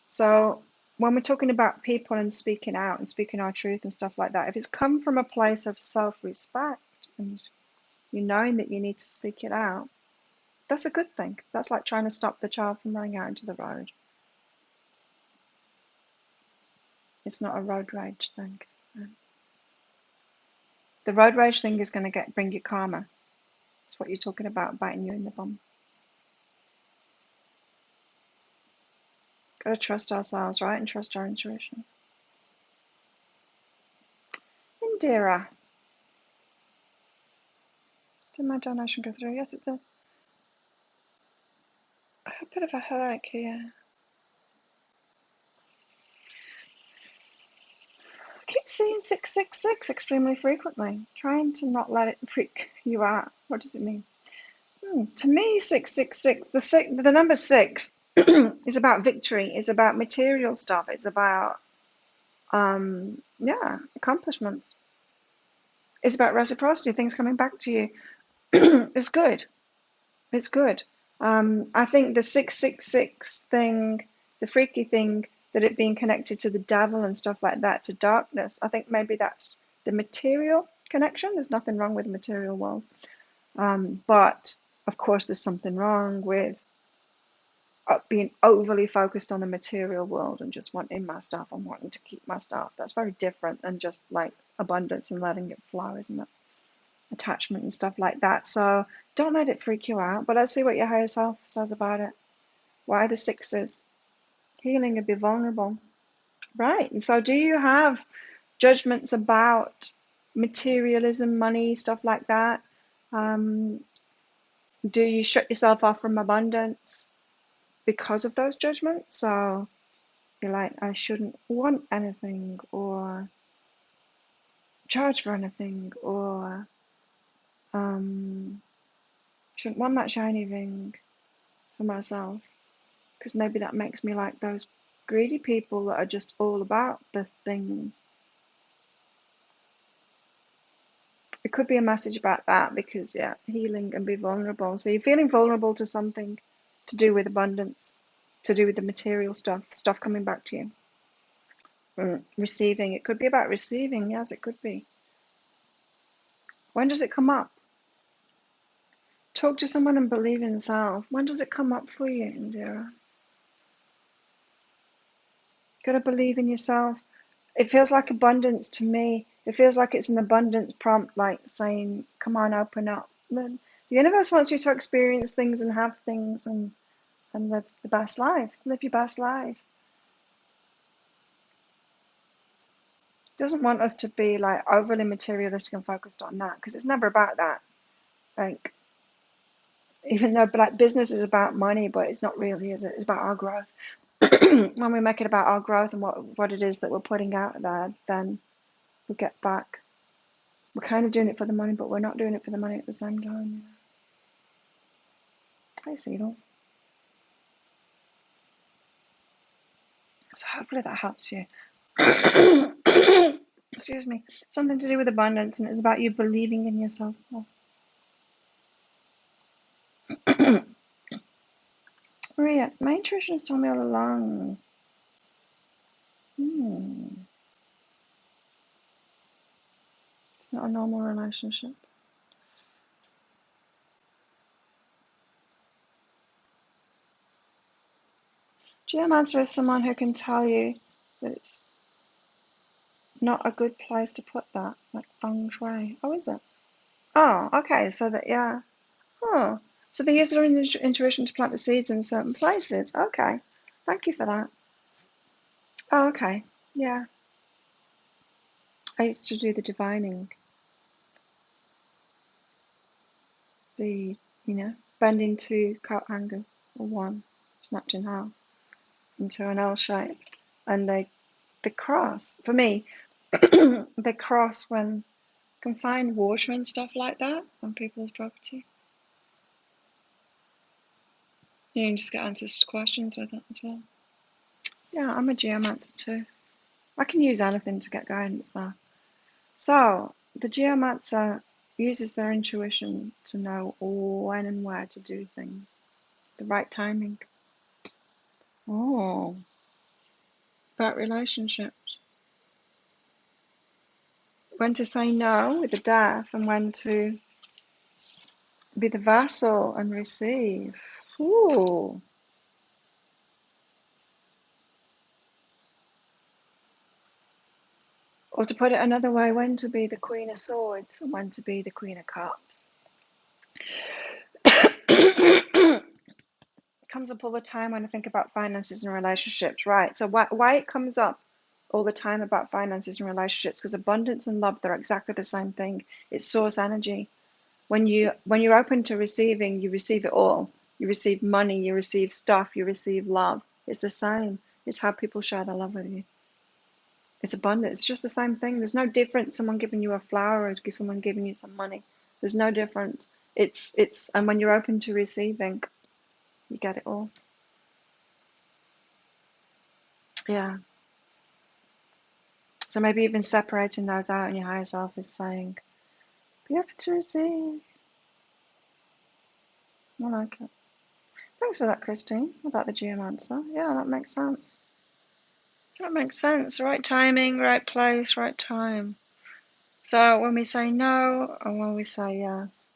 So when we're talking about people and speaking out and speaking our truth and stuff like that, if it's come from a place of self-respect and you knowing that you need to speak it out, that's a good thing. That's like trying to stop the child from running out into the road. It's not a road rage thing. The road rage thing is going to bring you karma. It's what you're talking about, biting you in the bum. Got to trust ourselves, right? And trust our intuition. Indira. Did my donation go through? Yes, it did. I have a bit of a headache here. I keep seeing 666 extremely frequently. Trying to not let it freak you out. What does it mean? To me, 666, the number six is about victory, is about material stuff, it's about yeah, accomplishments. It's about reciprocity, things coming back to you. It's good. It's good. I think the 666 thing, the freaky thing, that it being connected to the devil and stuff like that, to darkness, I think maybe that's the material connection. There's nothing wrong with the material world. But of course, there's something wrong with being overly focused on the material world and just wanting my stuff and wanting to keep my stuff. That's very different than just like abundance and letting it flow, isn't it? Attachment and stuff like that. So don't let it freak you out. But let's see what your higher self says about it. Why the sixes? Healing and be vulnerable. Right. And so do you have judgments about materialism, money, stuff like that? Do you shut yourself off from abundance because of those judgments? So you're like, I shouldn't want anything or charge for anything or shouldn't want that shiny thing for myself because maybe that makes me like those greedy people that are just all about the things. It could be a message about that because, yeah, healing and be vulnerable. So you're feeling vulnerable to something to do with abundance, to do with the material stuff coming back to you. Receiving. It could be about receiving. Yes, it could be. When does it come up? Talk to someone and believe in self. When does it come up for you, Indira? Got to believe in yourself. It feels like abundance to me. It feels like it's an abundance prompt, like saying, come on, open up. The universe wants you to experience things and have things and live the best life. Live your best life. It doesn't want us to be like overly materialistic and focused on that because it's never about that. Like, even though like business is about money, but it's not really, is it? It's about our growth. When we make it about our growth and what it is that we're putting out there, then we get back. We're kind of doing it for the money, but we're not doing it for the money at the same time. Hi, Seedles. So hopefully that helps you. Excuse me. Something to do with abundance, and it's about you believing in yourself more. Maria, my intuition has told me all along. It's not a normal relationship. Geomancer is someone who can tell you that it's not a good place to put that, like feng shui. Oh, is it? Oh, okay. So that, yeah. Oh, so they use their intuition to plant the seeds in certain places. Okay. Thank you for that. Oh, okay. Yeah. I used to do the divining. The, bending two coat hangers, or one, snapped in half into an L shape. And the cross, for me, the cross when can find water and stuff like that on people's property. You can just get answers to questions with it as well. Yeah, I'm a geomancer too. I can use anything to get guidance there. So the geomancer uses their intuition to know when and where to do things. The right timing. Oh, about relationships. When to say no with the death and when to be the vassal and receive. Ooh. Or to put it another way, when to be the Queen of Swords and when to be the Queen of Cups. It comes up all the time when I think about finances and relationships, right? So why it comes up all the time about finances and relationships? Because abundance and love, they're exactly the same thing. It's source energy. When you're open to receiving, you receive it all. You receive money, you receive stuff, you receive love. It's the same. It's how people share their love with you. It's abundance. It's just the same thing. There's no difference. Someone giving you a flower or someone giving you some money. There's no difference. And when you're open to receiving, you get it all. Yeah. So maybe even separating those out in your higher self is saying, be open to receive. I like it. Thanks for that, Christine, about the geomancer. Yeah, that makes sense. That makes sense. Right timing, right place, right time. So when we say no and when we say yes.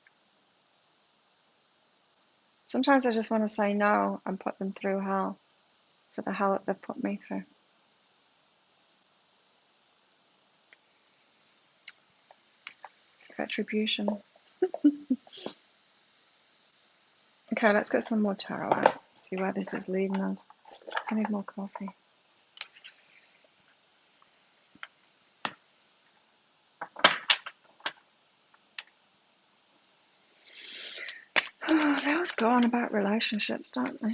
Sometimes I just want to say no and put them through hell for the hell that they've put me through. Retribution. Okay, let's get some more tarot out. See where this is leading us. I need more coffee. Oh, they always go on about relationships, don't they?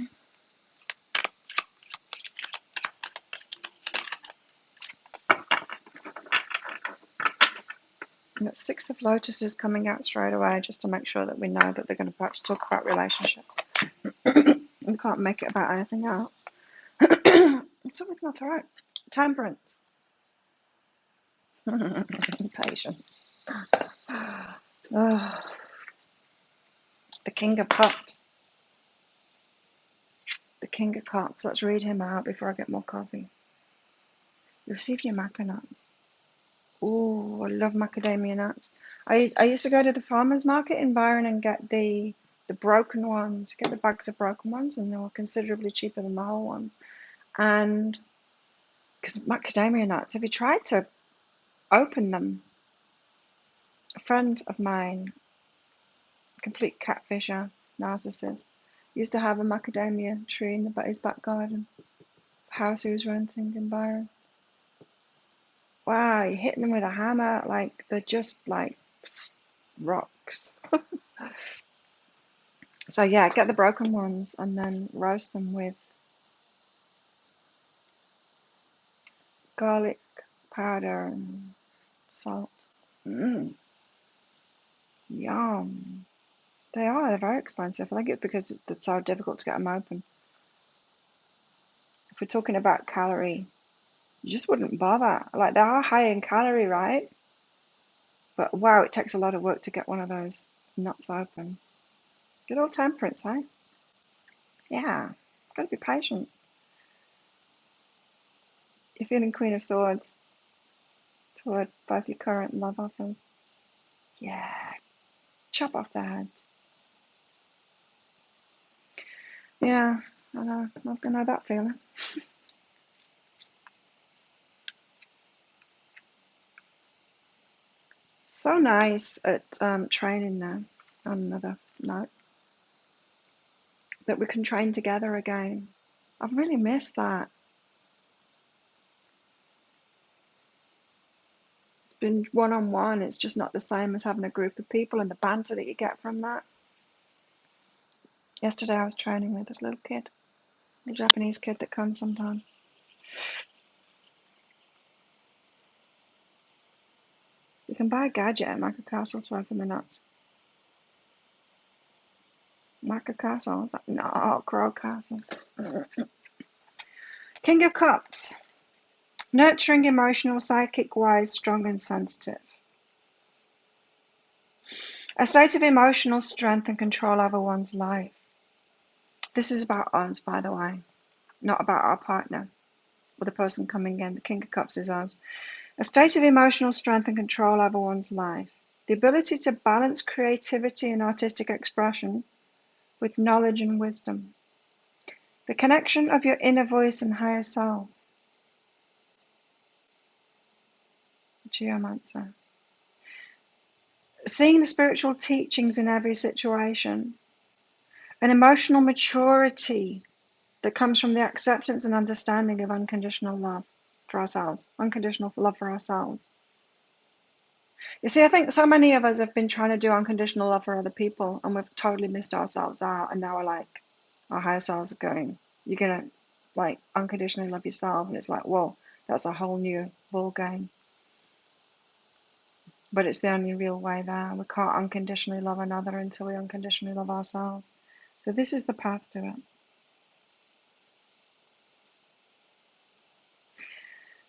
And it's Six of Lotuses coming out straight away, just to make sure that we know that they're going to perhaps talk about relationships. We can't make it about anything else. What's up with my throat? Temperance. Patience. Oh, the King of Cups. The King of Cups. Let's read him out before I get more coffee. Receive your maca nuts. Oh, I love macadamia nuts. I used to go to the farmer's market in Byron and get the broken ones, get the bags of broken ones, and they were considerably cheaper than the whole ones. And because macadamia nuts, have you tried to open them? A friend of mine, complete catfisher, narcissist, used to have a macadamia tree in his back garden, house he was renting in Byron. Wow, you're hitting them with a hammer, like they're just like rocks. So yeah, get the broken ones and then roast them with garlic powder and salt. Yum. They're very expensive. I think it's because it's so difficult to get them open. If we're talking about calorie, you just wouldn't bother. Like, they are high in calorie, right? But wow, it takes a lot of work to get one of those nuts open. Good old temperance, eh? Yeah, gotta be patient. You're feeling Queen of Swords toward both your current and love offers. Yeah, chop off their heads. Yeah, I know that feeling. So nice at training now, on another note, that we can train together again. I've really missed that. It's been one-on-one. It's just not the same as having a group of people and the banter that you get from that. Yesterday I was training with a little kid, a Japanese kid that comes sometimes. You can buy a gadget at Maca Castle's worth in the nuts. Maca Castle? Is that? No, Crow Castle. King of Cups. Nurturing, emotional, psychic, wise, strong and sensitive. A state of emotional strength and control over one's life. This is about us, by the way, not about our partner or the person coming in. The King of Cups is us. A state of emotional strength and control over one's life. The ability to balance creativity and artistic expression with knowledge and wisdom. The connection of your inner voice and higher self. Geomancer. Seeing the spiritual teachings in every situation. An emotional maturity that comes from the acceptance and understanding of unconditional love for ourselves, unconditional love for ourselves. You see, I think so many of us have been trying to do unconditional love for other people, and we've totally missed ourselves out, and now we're like, our higher selves are going, you're gonna like unconditionally love yourself, and it's like, whoa, that's a whole new ball game. But it's the only real way there. We can't unconditionally love another until we unconditionally love ourselves. So this is the path to it.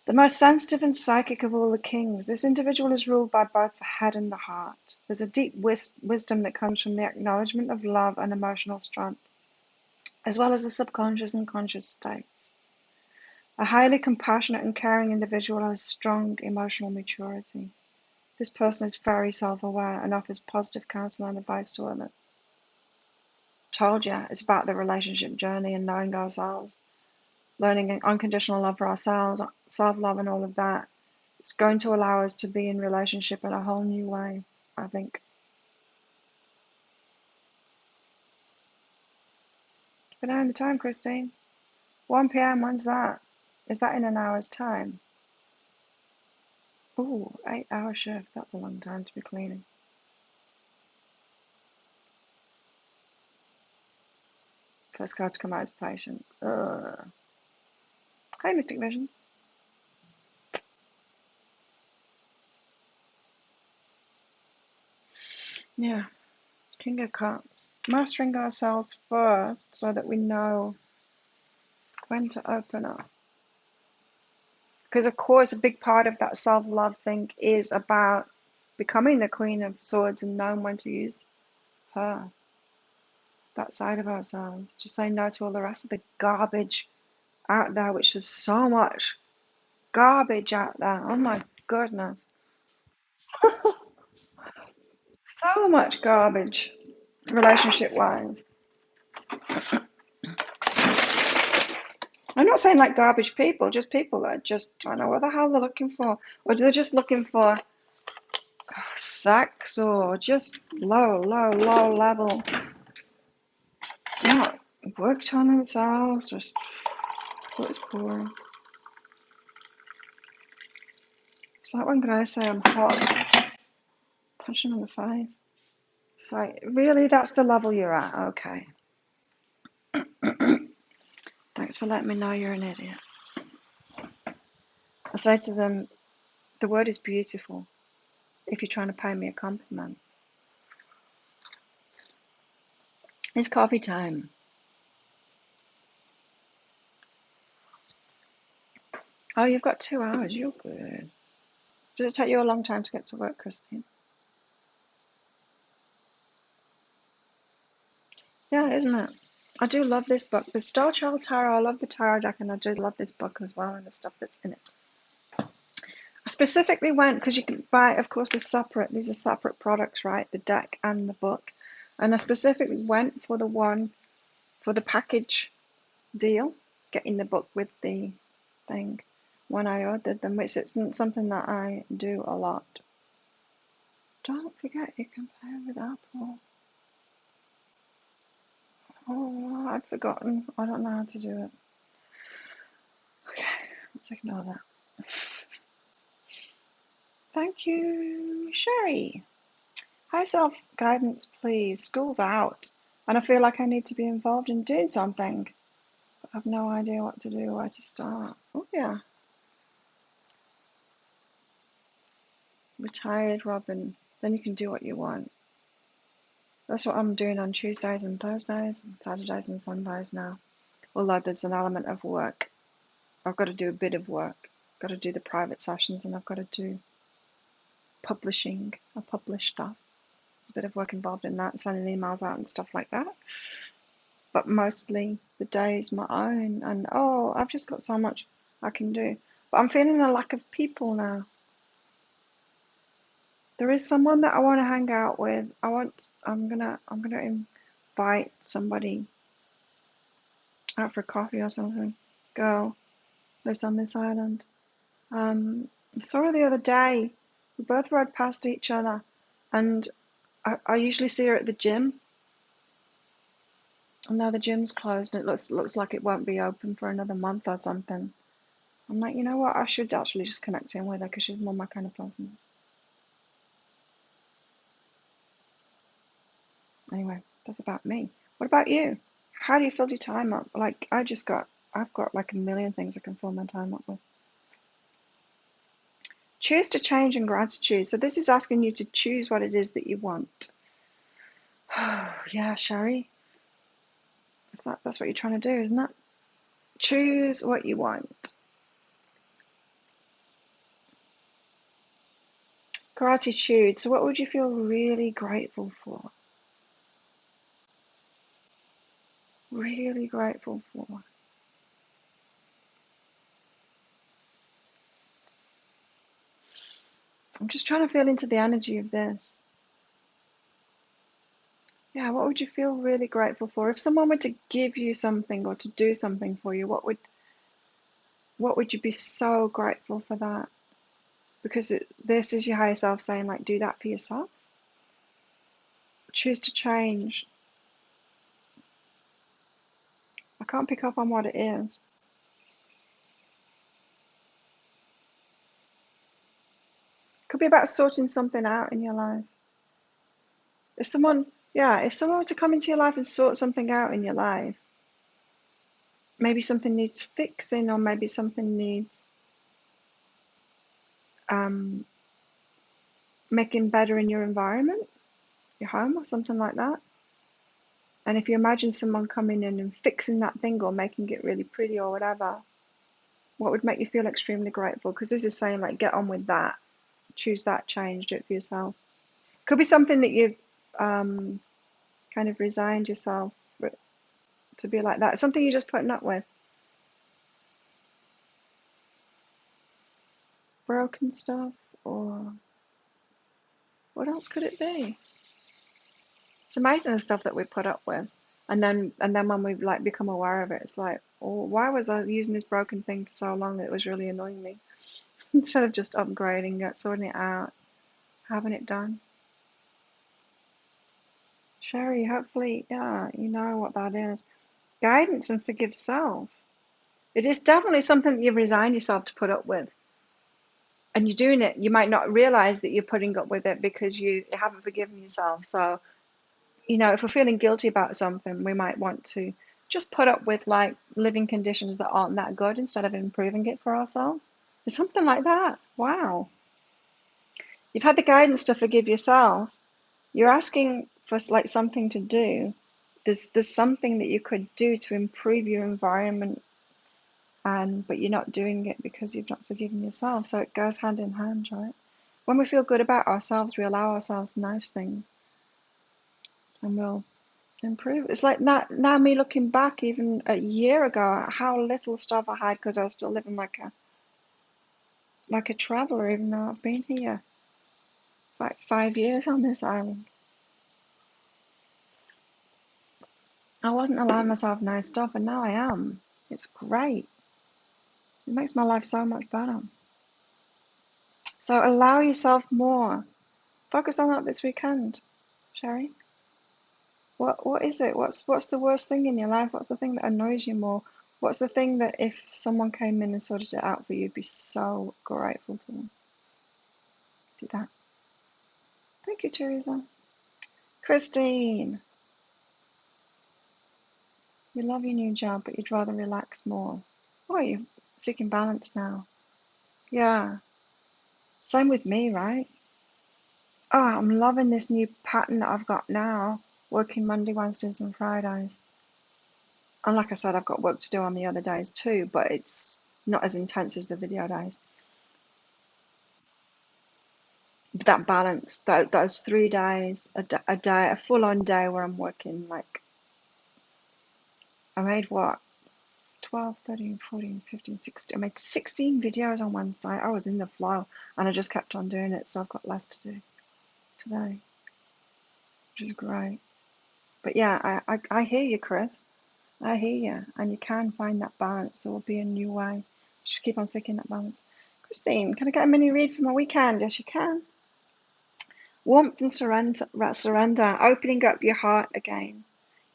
The most sensitive and psychic of all the kings, this individual is ruled by both the head and the heart. There's a deep wisdom that comes from the acknowledgement of love and emotional strength, as well as the subconscious and conscious states. A highly compassionate and caring individual has strong emotional maturity. This person is very self-aware and offers positive counsel and advice to others. Told you, it's about the relationship journey and knowing ourselves, learning unconditional love for ourselves, self-love and all of that. It's going to allow us to be in relationship in a whole new way, I think. But now the time, Christine. 1 p.m, when's that? Is that in an hour's time? Ooh, 8-hour shift. That's a long time to be cleaning. First card to come out is patience. Ugh. Hey, Mystic Vision. Yeah. King of Cups. Mastering ourselves first so that we know when to open up. Because, of course, a big part of that self-love thing is about becoming the Queen of Swords and knowing when to use her. That side of ourselves. Just say no to all the rest of the garbage out there, which is so much garbage out there. Oh my goodness. So much garbage, relationship-wise. I'm not saying like garbage people, just people that just don't know what the hell they're looking for. Or they're just looking for sex or just low level. Not worked on themselves, just what's boring. It's like when guys say I'm hot, punch them in the face. It's like, really, that's the level you're at? Okay. Thanks for letting me know you're an idiot. I say to them, the word is beautiful if you're trying to pay me a compliment. It's coffee time. Oh, you've got 2 hours. You're good. Does it take you a long time to get to work, Christine? Yeah, isn't it? I do love this book. The Starchild Tarot, I love the tarot deck, and I do love this book as well and the stuff that's in it. I specifically went, because you can buy, of course, these are separate products, right? The deck and the book. And I specifically went for the one, for the package deal, getting the book with the thing when I ordered them, which isn't something that I do a lot. Don't forget you can play with Apple. Oh, I'd forgotten. I don't know how to do it. Okay, let's ignore that. Thank you, Sherry. High self-guidance, please. School's out, and I feel like I need to be involved in doing something. But I have no idea what to do, where to start. Oh, yeah. Retired Robin. Then you can do what you want. That's what I'm doing on Tuesdays and Thursdays, and Saturdays and Sundays now. Although there's an element of work. I've got to do a bit of work. I've got to do the private sessions, and I've got to do publishing. I publish stuff. There's a bit of work involved in that, sending emails out and stuff like that. But mostly the day is my own, and oh, I've just got so much I can do. But I'm feeling a lack of people now. There is someone that I want to hang out with. I'm gonna invite somebody out for coffee or something. Girl lives on this island. I saw her the other day. We both rode past each other, and I usually see her at the gym. And now the gym's closed, and it looks like it won't be open for another month or something. I'm like, you know what? I should actually just connect in with her because she's more my kind of person. Anyway, that's about me. What about you? How do you fill your time up? Like, I've got like a million things I can fill my time up with. Choose to change in gratitude. So this is asking you to choose what it is that you want. Oh, yeah, Sherry. That's what you're trying to do, isn't it? Choose what you want. Gratitude. So what would you feel really grateful for? Really grateful for. I'm just trying to feel into the energy of this. Yeah, what would you feel really grateful for? If someone were to give you something or to do something for you, what would you be so grateful for that? Because this is your higher self saying, like, do that for yourself. Choose to change. I can't pick up on what it is. Could be about sorting something out in your life. If someone were to come into your life and sort something out in your life, maybe something needs fixing, or maybe something needs making better in your environment, your home, or something like that. And if you imagine someone coming in and fixing that thing or making it really pretty or whatever, what would make you feel extremely grateful? Because this is saying, like, get on with that. Choose that change, do it for yourself. Could be something that you've kind of resigned yourself to be like that. Something you're just putting up with. Broken stuff, or what else could it be? It's amazing the stuff that we put up with. And then when we like become aware of it, it's like, oh, why was I using this broken thing for so long that it was really annoying me? Instead of just upgrading it, sorting it out, having it done. Sherry, hopefully, yeah, you know what that is. Guidance and forgive self. It is definitely something that you've resigned yourself to put up with. And you're doing it. You might not realize that you're putting up with it because you haven't forgiven yourself. So, if we're feeling guilty about something, we might want to just put up with, like, living conditions that aren't that good instead of improving it for ourselves. It's something like that. Wow. You've had the guidance to forgive yourself. You're asking for, like, something to do. There's something that you could do to improve your environment, but you're not doing it because you've not forgiven yourself. So it goes hand in hand, right? When we feel good about ourselves, we allow ourselves nice things, and we'll improve. It's like now me looking back, even a year ago, how little stuff I had because I was still living like a traveler, even though I've been here like 5 years on this island. I wasn't allowing myself nice stuff, and now I am. It's great. It makes my life so much better. So allow yourself more. Focus on that this weekend, Sherry. What is it? What's the worst thing in your life? What's the thing that annoys you more? What's the thing that if someone came in and sorted it out for you, you'd be so grateful to them? Do that. Thank you, Teresa. Christine, you love your new job, but you'd rather relax more. Oh, you're seeking balance now. Yeah. Same with me, right? Oh, I'm loving this new pattern that I've got now, working Monday, Wednesdays, and Fridays. And like I said, I've got work to do on the other days too, but it's not as intense as the video days. But that balance, those 3 days, a day, a full-on day where I'm working, like, I made what? 12, 13, 14, 15, 16. I made 16 videos on Wednesday. I was in the flow, and I just kept on doing it, so I've got less to do today, which is great. But yeah, I hear you, Chris. I hear you, and you can find that balance. There will be a new way. So just keep on seeking that balance. Christine, can I get a mini read for my weekend? Yes, you can. Warmth and surrender, opening up your heart again.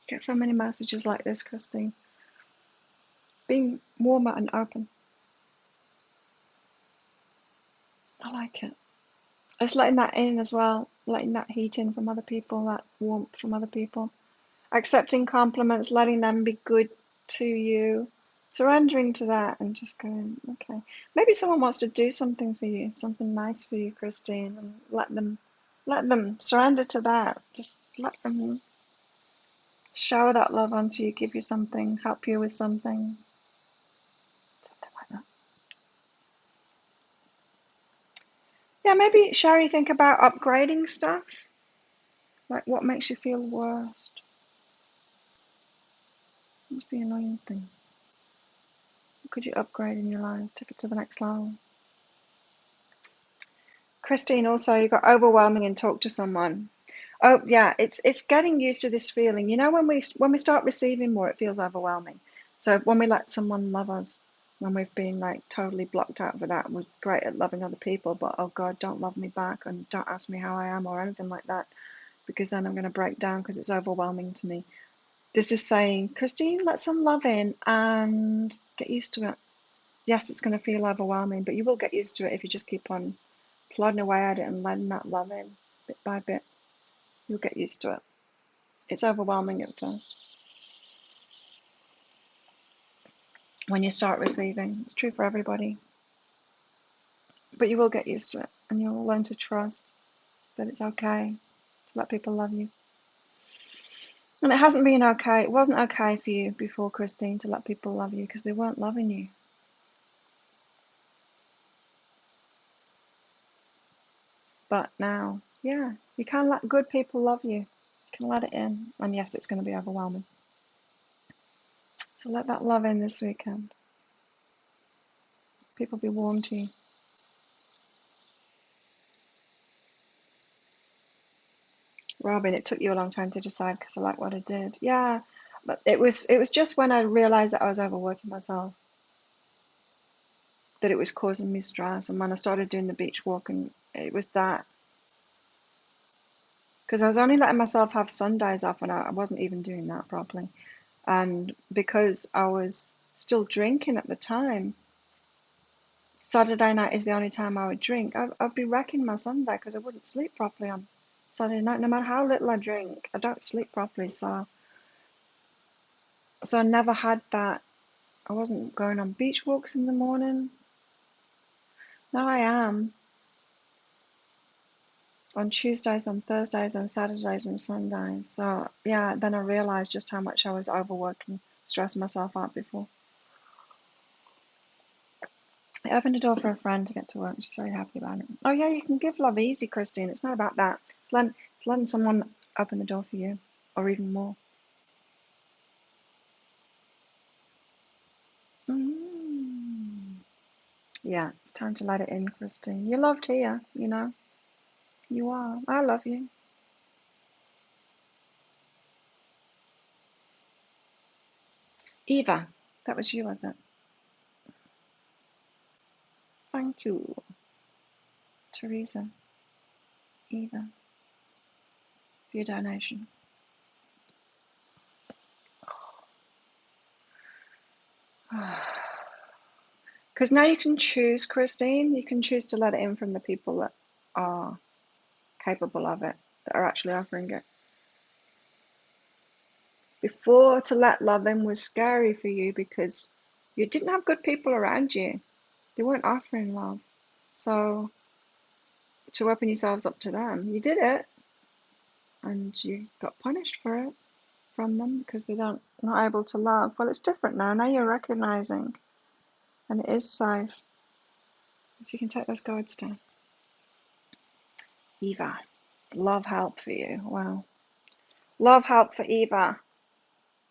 You get so many messages like this, Christine. Being warmer and open. I like it. It's letting that in as well, letting that heat in from other people, that warmth from other people. Accepting compliments, letting them be good to you. Surrendering to that and just going, okay. Maybe someone wants to do something for you, something nice for you, Christine, and let them surrender to that. Just let them shower that love onto you, give you something, help you with something like that. Yeah, maybe, Sherry, think about upgrading stuff. Like, what makes you feel worst? What's the annoying thing? What could you upgrade in your life? Take it to the next level. Christine, also, you got overwhelming and talk to someone. Oh yeah, it's getting used to this feeling. You know, when we start receiving more, it feels overwhelming. So when we let someone love us, when we've been like totally blocked out for that, we're great at loving other people, but oh God, don't love me back and don't ask me how I am or anything like that, because then I'm going to break down because it's overwhelming to me. This is saying, Christine, let some love in and get used to it. Yes, it's going to feel overwhelming, but you will get used to it if you just keep on plodding away at it and letting that love in bit by bit. You'll get used to it. It's overwhelming at first. When you start receiving, it's true for everybody. But you will get used to it, and you'll learn to trust that it's okay to let people love you. And it hasn't been okay. It wasn't okay for you before, Christine, to let people love you because they weren't loving you. But now, yeah, you can let good people love you. You can let it in. And yes, it's going to be overwhelming. So let that love in this weekend. People be warm to you. Robin, it took you a long time to decide because I like what I did. Yeah, but it was just when I realized that I was overworking myself that it was causing me stress. And when I started doing the beach walk, and it was that, because I was only letting myself have Sundays off, and I wasn't even doing that properly. And because I was still drinking at the time, Saturday night is the only time I would drink. I'd be wrecking my Sunday because I wouldn't sleep properly on Saturday night. No matter how little I drink, I don't sleep properly. So I never had that. I wasn't going on beach walks in the morning. Now I am on Tuesdays, on Thursdays, on Saturdays, and Sundays. So yeah, then I realized just how much I was overworking, stressing myself out before. I opened a door for a friend to get to work. She's very happy about it. Oh yeah, you can give love easy, Christine. It's not about that. It's letting someone open the door for you, or even more. Yeah, it's time to let it in, Christine. You're loved here, you know. You are. I love you. Eva, that was you, was it? Thank you, Teresa, Eva, for your donation. Because now you can choose, Christine. You can choose to let it in from the people that are capable of it, that are actually offering it. Before, to let love in was scary for you because you didn't have good people around you. They weren't offering love. So to open yourselves up to them, you did it, and you got punished for it from them because they're not able to love. Well, it's different now. Now you're recognizing, and it is safe. So you can take those guards down. Eva, love help for you. Wow. Love help for Eva.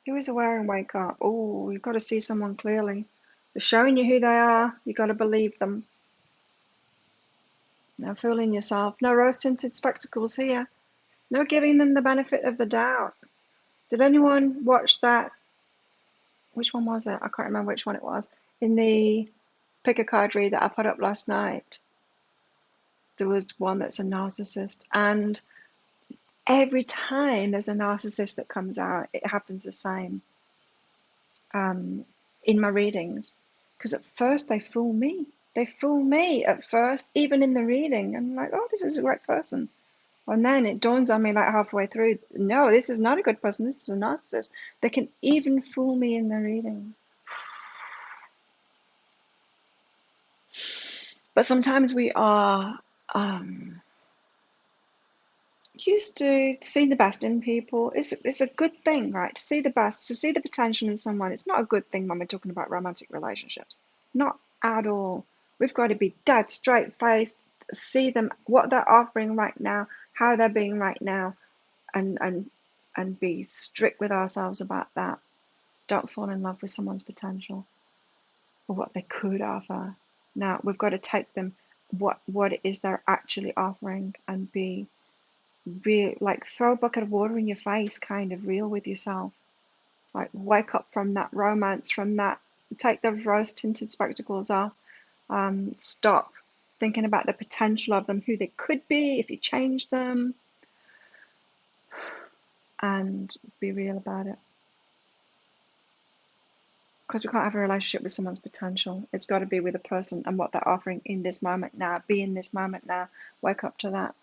Who is aware and wake up? Oh, you've got to see someone clearly. They're showing you who they are. You've got to believe them. No fooling yourself. No rose-tinted spectacles here. No giving them the benefit of the doubt. Did anyone watch that? Which one was it? I can't remember which one it was. In the pick a card read that I put up last night, there was one that's a narcissist. And every time there's a narcissist that comes out, it happens the same in my readings. Because at first they fool me. They fool me at first, even in the reading. I'm like, oh, this is a great person. And then it dawns on me like halfway through, no, this is not a good person. This is a narcissist. They can even fool me in the readings. But sometimes we are used to seeing the best in people. It's a good thing, right? To see the best, to see the potential in someone. It's not a good thing when we're talking about romantic relationships. Not at all. We've got to be dead straight faced, see them, what they're offering right now, how they're being right now, and be strict with ourselves about that. Don't fall in love with someone's potential or what they could offer. Now we've got to take them what it is they're actually offering and be real, like throw a bucket of water in your face, kind of real with yourself. Like wake up from that romance, from that, take those rose tinted spectacles off. Stop thinking about the potential of them, who they could be if you change them, and be real about it. Because we can't have a relationship with someone's potential. It's got to be with a person and what they're offering in this moment now. Be in this moment now. Wake up to that.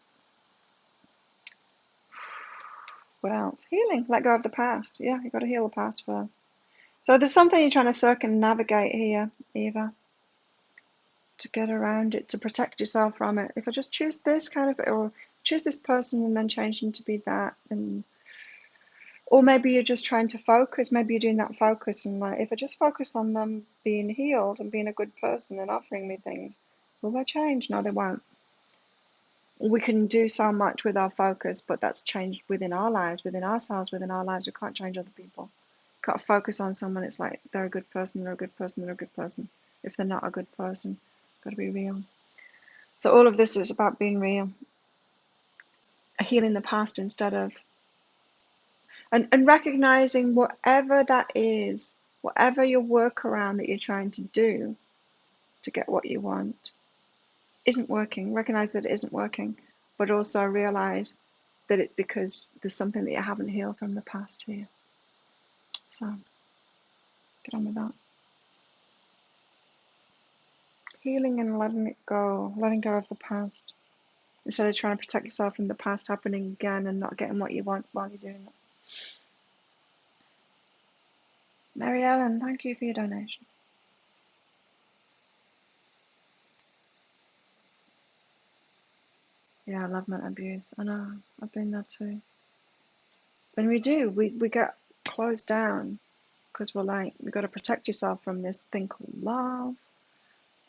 What else? Healing. Let go of the past. Yeah, you've got to heal the past first. So there's something you're trying to circumnavigate here, Eva, to get around it, to protect yourself from it. If I just choose this kind of, or choose this person and then change them to be that, and or maybe you're just trying to focus. Maybe you're doing that focus, and like, if I just focus on them being healed and being a good person and offering me things, will they change? No, they won't. We can do so much with our focus, but that's changed within our lives, within ourselves, within our lives. We can't change other people. Got to focus on someone. It's like they're a good person, they're a good person, they're a good person. If they're not a good person, got to be real. So all of this is about being real, healing the past instead of, and recognizing whatever that is, whatever your workaround that you're trying to do to get what you want isn't working. Recognize that it isn't working, but also realize that it's because there's something that you haven't healed from the past here. So get on with that. Healing and letting it go, letting go of the past, instead of trying to protect yourself from the past happening again and not getting what you want while you're doing it. Mary Ellen, thank you for your donation. Yeah, I love mental abuse. I know, I've been there too. When we do, we get closed down because we're like, we've got to protect yourself from this thing called love.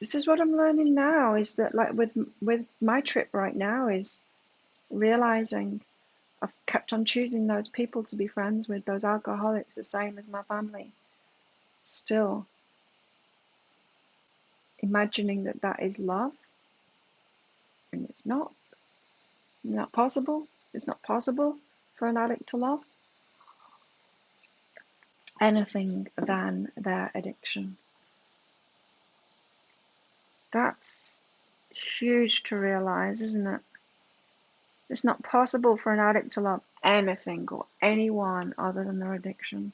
This is what I'm learning now, is that like with my trip right now is realizing I've kept on choosing those people to be friends with, those alcoholics, the same as my family. Still imagining that that is love, and it's not possible. It's not possible for an addict to love anything than their addiction. That's huge to realize, isn't it? It's not possible for an addict to love anything or anyone other than their addiction.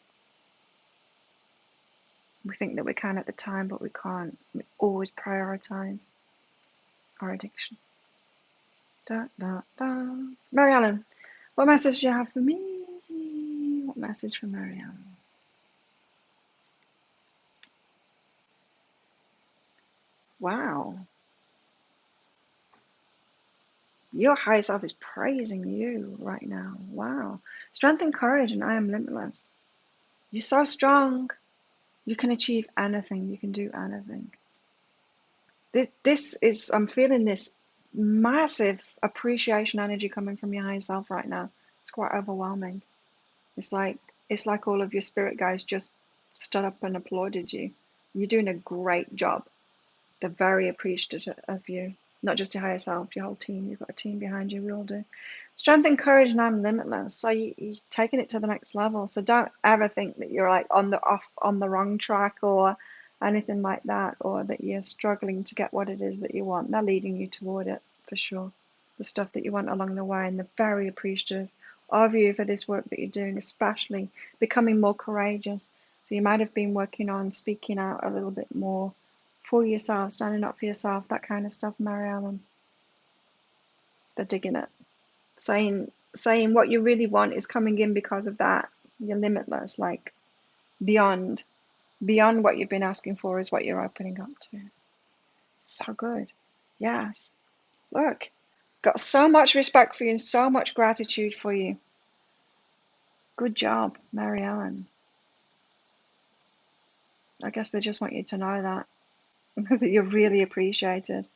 We think that we can at the time, but we can't. We always prioritize our addiction. Da, da, da. Mary Ellen, what message do you have for me? What message for Mary Ellen? Wow. Your higher self is praising you right now. Wow. Strength and courage, and I am limitless. You're so strong. You can achieve anything. You can do anything. This is, I'm feeling this massive appreciation energy coming from your higher self right now. It's quite overwhelming. It's like all of your spirit guys just stood up and applauded you. You're doing a great job. They're very appreciative of you. Not just your higher self, your whole team. You've got a team behind you. We all do. Strength and courage, and I'm limitless. So you're taking it to the next level. So don't ever think that you're like on the wrong track or anything like that, or that you're struggling to get what it is that you want. They're leading you toward it for sure. The stuff that you want along the way, and they're very appreciative of you for this work that you're doing, especially becoming more courageous. So you might have been working on speaking out a little bit more for yourself, standing up for yourself, that kind of stuff, Mary Ellen. They're digging it. Saying what you really want is coming in because of that. You're limitless, like beyond what you've been asking for is what you're opening up to. So good. Yes. Look, got so much respect for you and so much gratitude for you. Good job, Mary Ellen. I guess they just want you to know that, that you're really appreciated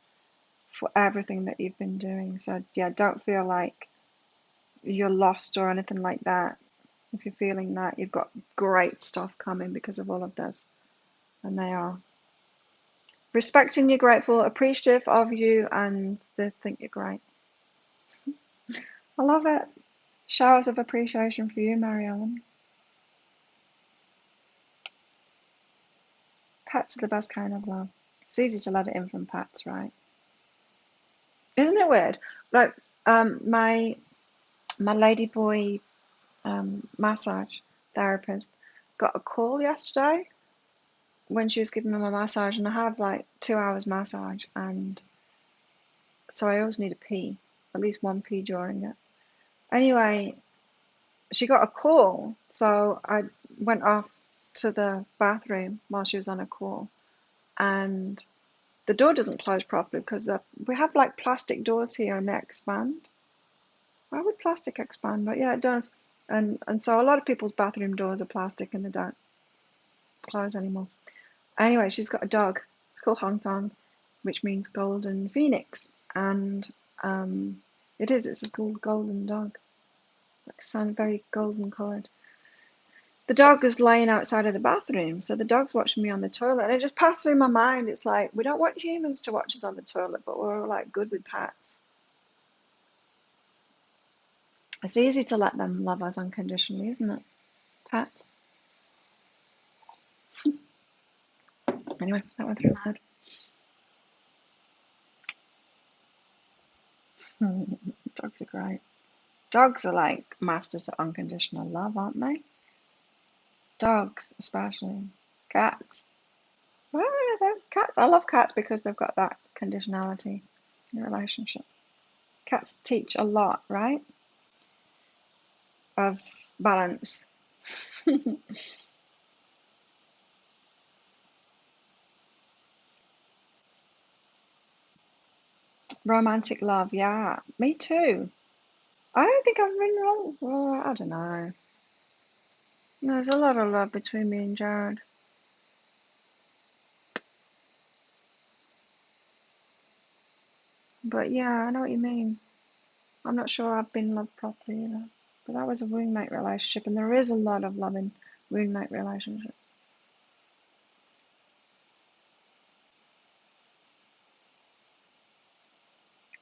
for everything that you've been doing. So yeah, don't feel like you're lost or anything like that. If you're feeling that, you've got great stuff coming because of all of this. And they are respecting you, grateful, appreciative of you, and they think you're great. I love it. Showers of appreciation for you, Mary Ellen. Pets are the best kind of love. It's easy to let it in from pets, right? Isn't it weird? Like, my ladyboy massage therapist got a call yesterday when she was giving me my massage, and I have like 2 hours massage, and so I always need a pee, at least one pee during it. Anyway, she got a call, so I went off to the bathroom while she was on a call, and the door doesn't close properly because we have like plastic doors here and they expand. Why would plastic expand? But yeah, it does. And so a lot of people's bathroom doors are plastic and they don't close anymore. Anyway, she's got a dog. It's called Hong Tong, which means golden phoenix. And it's a golden dog. Like sun, very golden coloured. The dog was laying outside of the bathroom, so the dog's watching me on the toilet, and it just passed through my mind. It's like, we don't want humans to watch us on the toilet, but we're like good with pets. It's easy to let them love us unconditionally, isn't it? Pets. Anyway, that went through my head. Dogs are great. Dogs are like masters of unconditional love, aren't they? Dogs, especially. Cats. Well, cats. I love cats because they've got that conditionality in relationships. Cats teach a lot, right? Of balance. Romantic love, yeah. Me too. I don't think I've been wrong. Well, I don't know. There's a lot of love between me and Jared. But yeah, I know what you mean. I'm not sure I've been loved properly either. But that was a roommate relationship, and there is a lot of love in roommate relationships.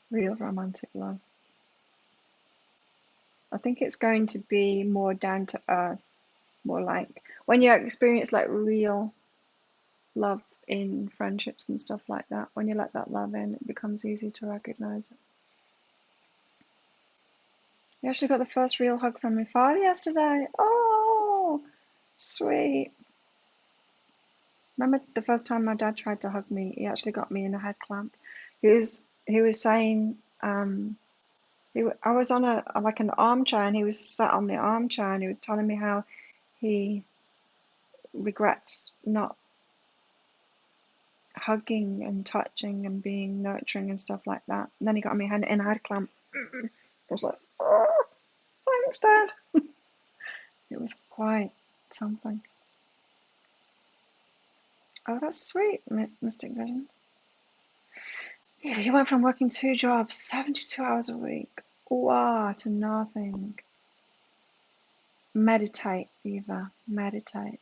Real romantic love. I think it's going to be more down to earth, more like when you experience like real love in friendships and stuff like that. When you let that love in, it becomes easy to recognize it. You actually got the first real hug from my father yesterday. Oh, sweet. Remember the first time my dad tried to hug me, he actually got me in a head clamp. He was saying, I was on like an armchair, and he was sat on the armchair, and he was telling me how he regrets not hugging and touching and being nurturing and stuff like that. And then he got me in a head clamp. I was like, oh, thanks, Dad. It was quite something. Oh, that's sweet, Mystic Vision. Yeah, you went from working 2 jobs, 72 hours a week, wow, to nothing. Meditate, Eva, meditate.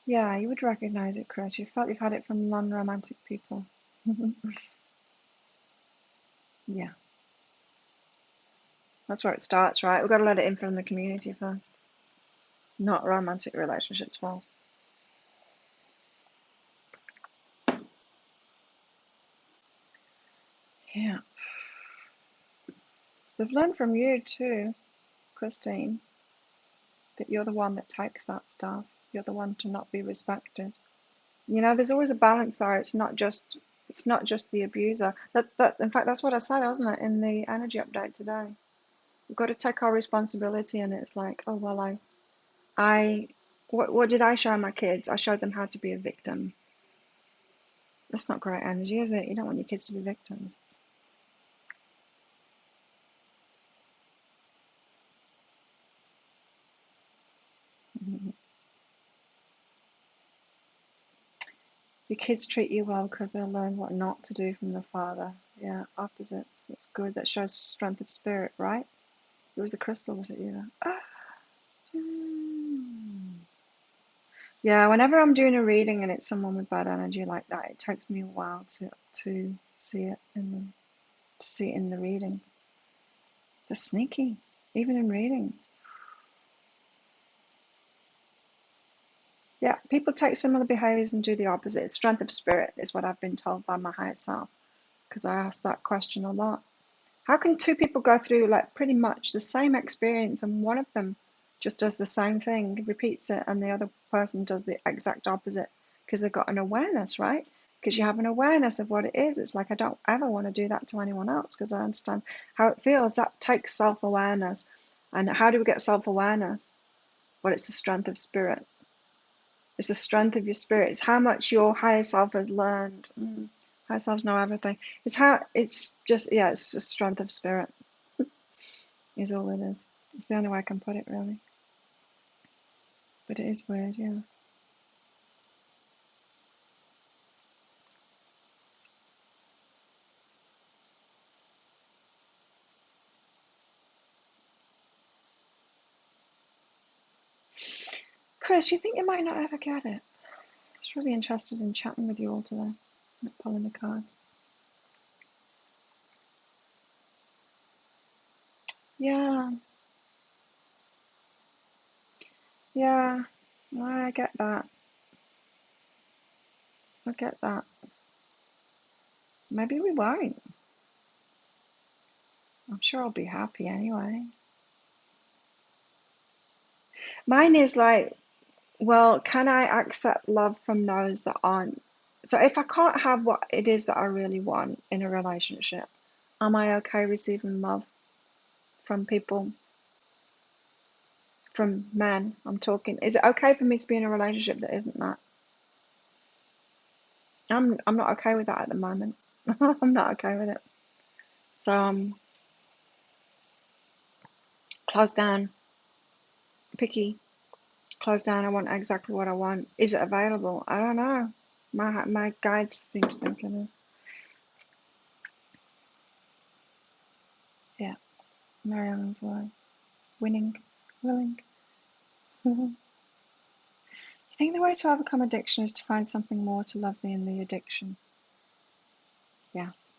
Yeah, you would recognize it, Chris. You felt you've had it from non-romantic people. Yeah, that's where it starts, right? We've got to let it in from the community first, not romantic relationships first. Yeah. They've learned from you too, Christine, that you're the one that takes that stuff. You're the one to not be respected. There's always a balance there. It's not just the abuser. That in fact that's what I said, wasn't it, in the energy update today. We've got to take our responsibility, and it's like, oh well, I What did I show my kids? I showed them how to be a victim. That's not great energy, is it? You don't want your kids to be victims. Your kids treat you well because they'll learn what not to do from the father. Yeah, opposites. That's good. That shows strength of spirit, right? It was the crystal, was it you? Yeah, whenever I'm doing a reading and it's someone with bad energy like that, it takes me a while to see it in the reading. They're sneaky, even in readings. Yeah, people take similar behaviors and do the opposite. Strength of spirit is what I've been told by my higher self, because I ask that question a lot. How can two people go through like pretty much the same experience and one of them just does the same thing, repeats it, and the other person does the exact opposite? Because they've got an awareness, right? Because you have an awareness of what it is. It's like, I don't ever want to do that to anyone else because I understand how it feels. That takes self-awareness. And how do we get self-awareness? Well, it's the strength of spirit. It's the strength of your spirit. It's how much your higher self has learned. Higher selves know everything. It's just strength of spirit is all it is. It's the only way I can put it, really. But it is weird, yeah. Chris, you think you might not ever get it? I was really interested in chatting with you all today, not pulling the cards. Yeah, yeah, I get that. I get that. Maybe we won't. I'm sure I'll be happy anyway. Mine is like, well, can I accept love from those that aren't? So if I can't have what it is that I really want in a relationship, am I okay receiving love from people, from men? I'm talking. Is it okay for me to be in a relationship that isn't that? I'm not okay with that at the moment. I'm not okay with it. So closed down, picky, closed down. I want exactly what I want. Is it available? I don't know. My guides seem to think it is. Yeah, Mary Ellen's way. Winning, willing. You think the way to overcome addiction is to find something more to love than the addiction? Yes.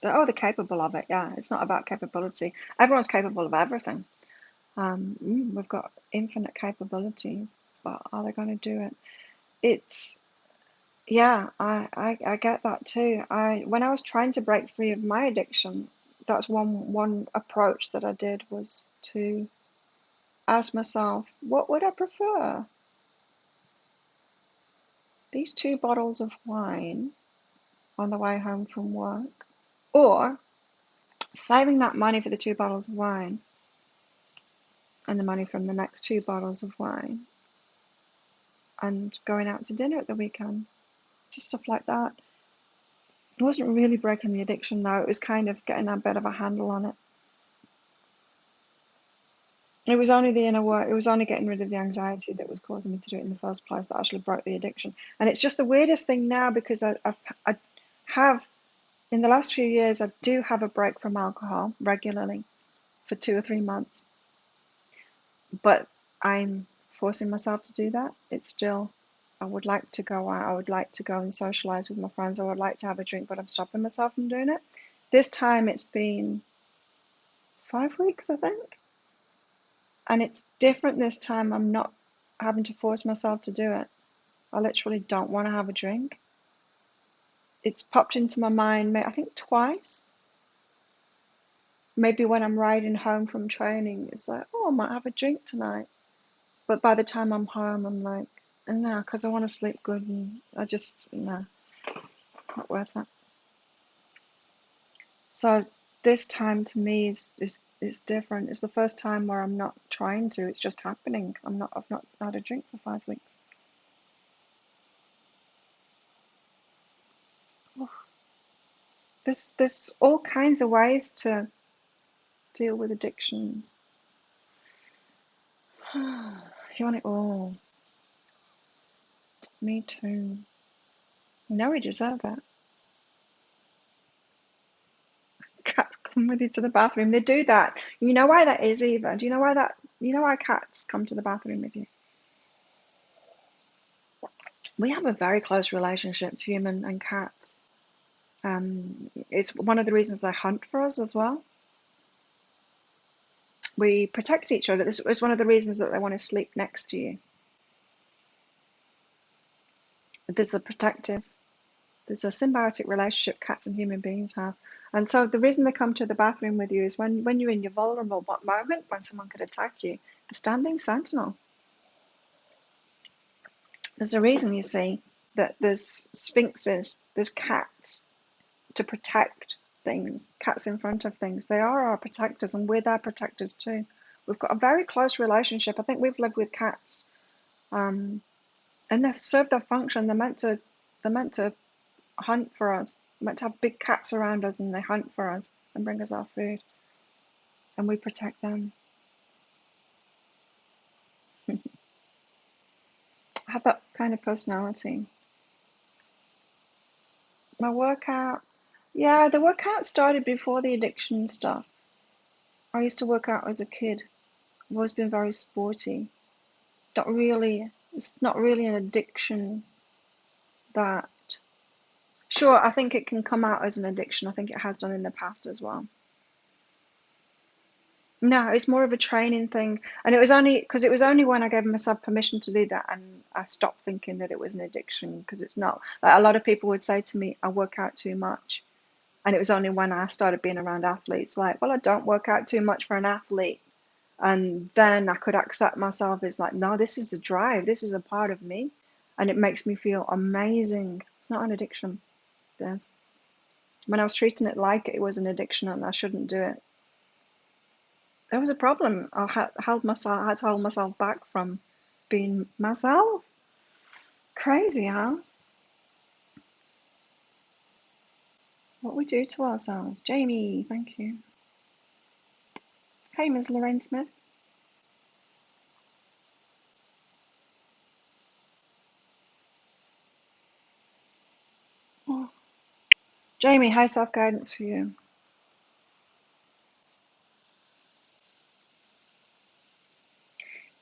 They're capable of it. Yeah, it's not about capability. Everyone's capable of everything. We've got infinite capabilities, but are they going to do it? It's Yeah, I get that too. When I was trying to break free of my addiction, that's one approach that I did was to ask myself, what would I prefer? These 2 bottles of wine on the way home from work, or saving that money for the 2 bottles of wine and the money from the next 2 bottles of wine and going out to dinner at the weekend. It's just stuff like that. It wasn't really breaking the addiction though, it was kind of getting a bit of a handle on it. It was only the inner work, it was only getting rid of the anxiety that was causing me to do it in the first place that actually broke the addiction. And it's just the weirdest thing now because I have, in the last few years, I do have a break from alcohol regularly for 2 or 3 months. But I'm forcing myself to do that. It's still, I would like to go out, I would like to go and socialize with my friends, I would like to have a drink, but I'm stopping myself from doing it. This time it's been 5 weeks, I think. And it's different this time. I'm not having to force myself to do it. I literally don't want to have a drink. It's popped into my mind, I think twice. Maybe when I'm riding home from training, it's like, oh, I might have a drink tonight. But by the time I'm home, I'm like, no, because I want to sleep good, and I just, no, not worth it. So this time to me is different. It's the first time where I'm not trying to. It's just happening. I've not had a drink for 5 weeks. There's all kinds of ways to deal with addictions. You want it all. Me too. You know we deserve it. Cats come with you to the bathroom. They do that. You know why that is, Eva? Do you know why that? You know why cats come to the bathroom with you? We have a very close relationship, human and cats. It's one of the reasons they hunt for us as well. We protect each other. This is one of the reasons that they want to sleep next to you. There's a symbiotic relationship cats and human beings have. And so the reason they come to the bathroom with you is when you're in your vulnerable moment, when someone could attack you, the standing sentinel. There's a reason, you see, that there's sphinxes, there's cats to protect things, cats in front of things. They are our protectors, and we're their protectors too. We've got a very close relationship. I think we've lived with cats, and they've served their function. They're meant to hunt for us. They're meant to have big cats around us, and they hunt for us and bring us our food, and we protect them. I have that kind of personality. My workout, yeah, the workout started before the addiction stuff. I used to work out as a kid. I've always been very sporty. It's not really an addiction that, sure, I think it can come out as an addiction. I think it has done in the past as well. No, it's more of a training thing. And it was only when I gave myself permission to do that and I stopped thinking that it was an addiction, because it's not. Like, a lot of people would say to me, I work out too much. And it was only when I started being around athletes, like, well, I don't work out too much for an athlete. And then I could accept myself as like, no, this is a drive. This is a part of me. And it makes me feel amazing. It's not an addiction. Yes. When I was treating it like it was an addiction and I shouldn't do it, there was a problem. I had to hold myself back from being myself. Crazy, huh? What we do to ourselves. Jamie, thank you. Hey, Ms. Lorraine Smith. Oh. Jamie, high self-guidance for you.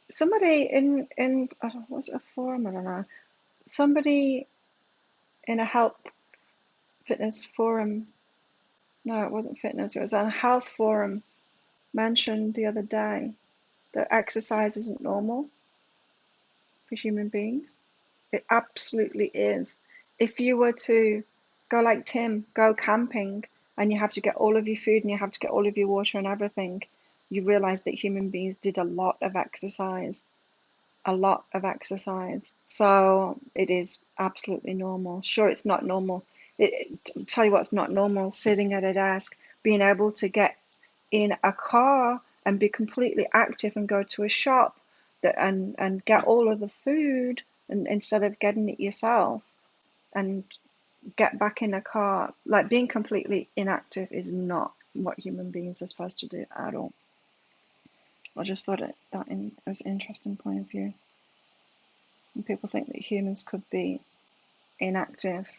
Somebody in was it a forum? I don't know. Somebody in a health fitness forum. No, it wasn't fitness. It was a health forum. Mentioned the other day that exercise isn't normal for human beings. It absolutely is. If you were to go like Tim, go camping, and you have to get all of your food and you have to get all of your water and everything, you realize that human beings did a lot of exercise. A lot of exercise. So it is absolutely normal. Sure, it's not normal. Tell you what's not normal, sitting at a desk, being able to get in a car and be completely active and go to a shop and get all of the food, and instead of getting it yourself and get back in a car. Like, being completely inactive is not what human beings are supposed to do at all. I just thought it was an interesting point of view. And people think that humans could be inactive.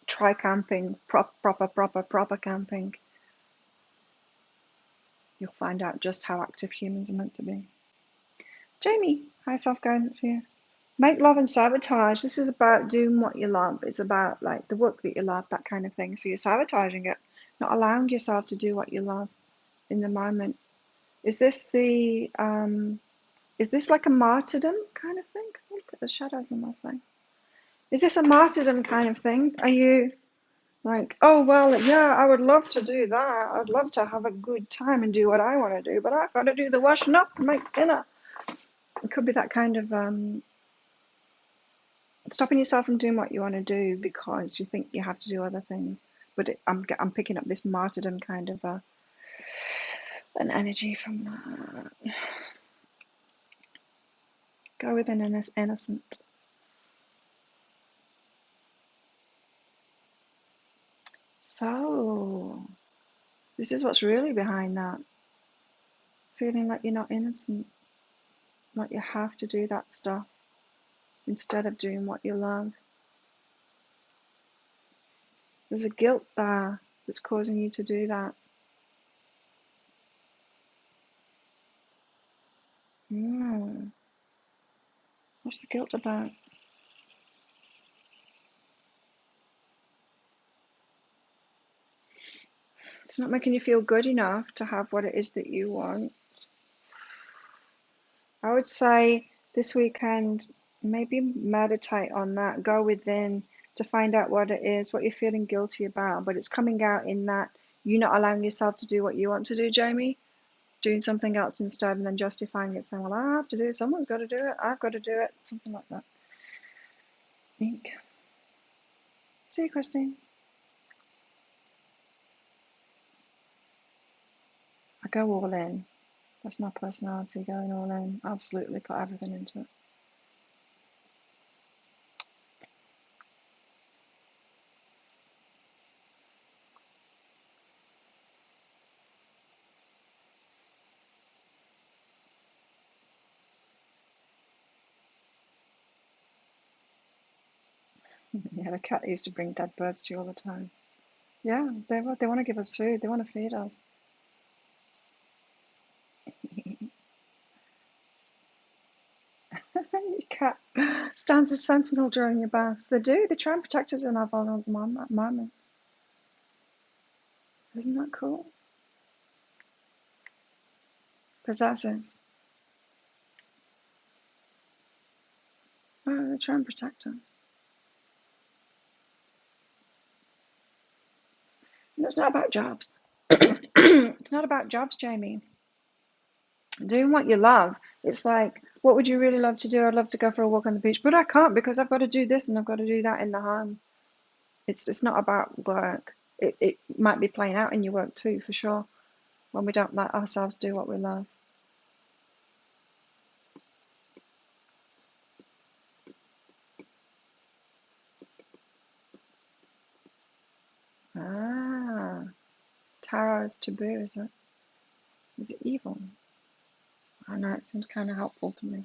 Try camping, proper camping. You'll find out just how active humans are meant to be. Jamie, high self-guidance for you. Make love and sabotage. This is about doing what you love. It's about like the work that you love, that kind of thing. So you're sabotaging it, not allowing yourself to do what you love in the moment. Is this like a martyrdom kind of thing? Look at the shadows on my face. Is this a martyrdom kind of thing? Are you like, oh, well, yeah, I would love to do that. I'd love to have a good time and do what I want to do, but I've got to do the washing up and make dinner. It could be that kind of stopping yourself from doing what you want to do because you think you have to do other things. but I'm picking up this martyrdom kind of an energy from that. Go with an innocent. So this is what's really behind that. Feeling like you're not innocent, like you have to do that stuff instead of doing what you love. There's a guilt there that's causing you to do that. What's the guilt about? It's not making you feel good enough to have what it is that you want. I would say this weekend, maybe meditate on that. Go within to find out what it is, what you're feeling guilty about. But it's coming out in that you're not allowing yourself to do what you want to do, Jamie. Doing something else instead and then justifying it, saying, well, I have to do it. Someone's got to do it. I've got to do it. Something like that. I think. See you, Christine. I go all in. That's my personality, going all in. Absolutely put everything into it. Yeah, the cat used to bring dead birds to you all the time. Yeah, they want to give us food. They want to feed us. Your cat stands as sentinel during your baths. They do. They try and protect us in our vulnerable moments. Isn't that cool? Possessive. Oh, they try and protect us. And it's not about jobs. It's not about jobs, Jamie. Doing what you love. It's like, what would you really love to do? I'd love to go for a walk on the beach, but I can't because I've got to do this and I've got to do that in the home. It's not about work. It might be playing out in your work too, for sure, when we don't let ourselves do what we love. Ah, tarot is taboo, is it? Is it evil? I know, it seems kind of helpful to me.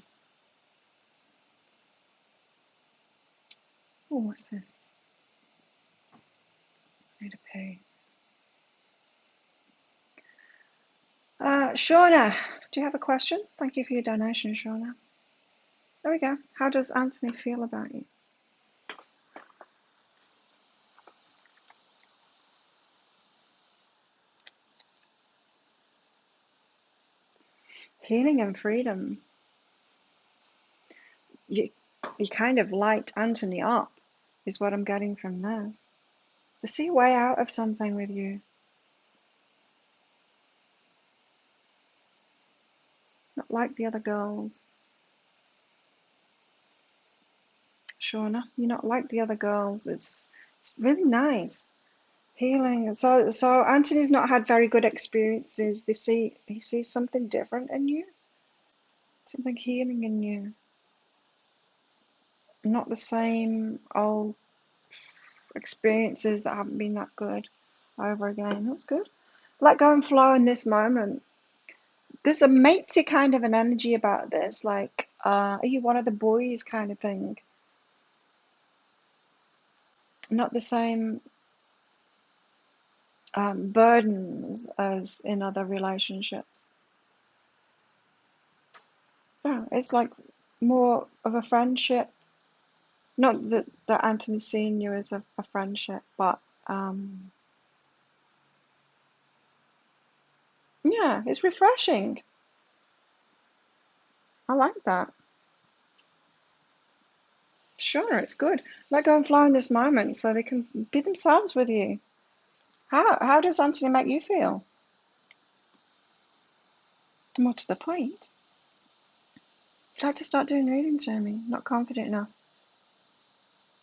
Oh, what's this? I need to pay. Shauna, do you have a question? Thank you for your donation, Shauna. There we go. How does Anthony feel about you? Healing and freedom. You kind of light Anthony up, is what I'm getting from this. I see a way out of something with you. Not like the other girls. Shauna, you're not like the other girls. It's really nice. Healing. So Anthony's not had very good experiences. He sees something different in you. Something healing in you. Not the same old experiences that haven't been that good over again. That's good. Let go and flow in this moment. There's a matey kind of an energy about this, like, are you one of the boys kind of thing? Not the same burdens as in other relationships. Yeah, it's like more of a friendship. Not that Anthony's seeing you as a friendship, but yeah, it's refreshing. I like that. Sure, it's good. Let go and flow in this moment so they can be themselves with you. How does Anthony make you feel? More to the point. I'd like to start doing readings, Jamie. Not confident enough.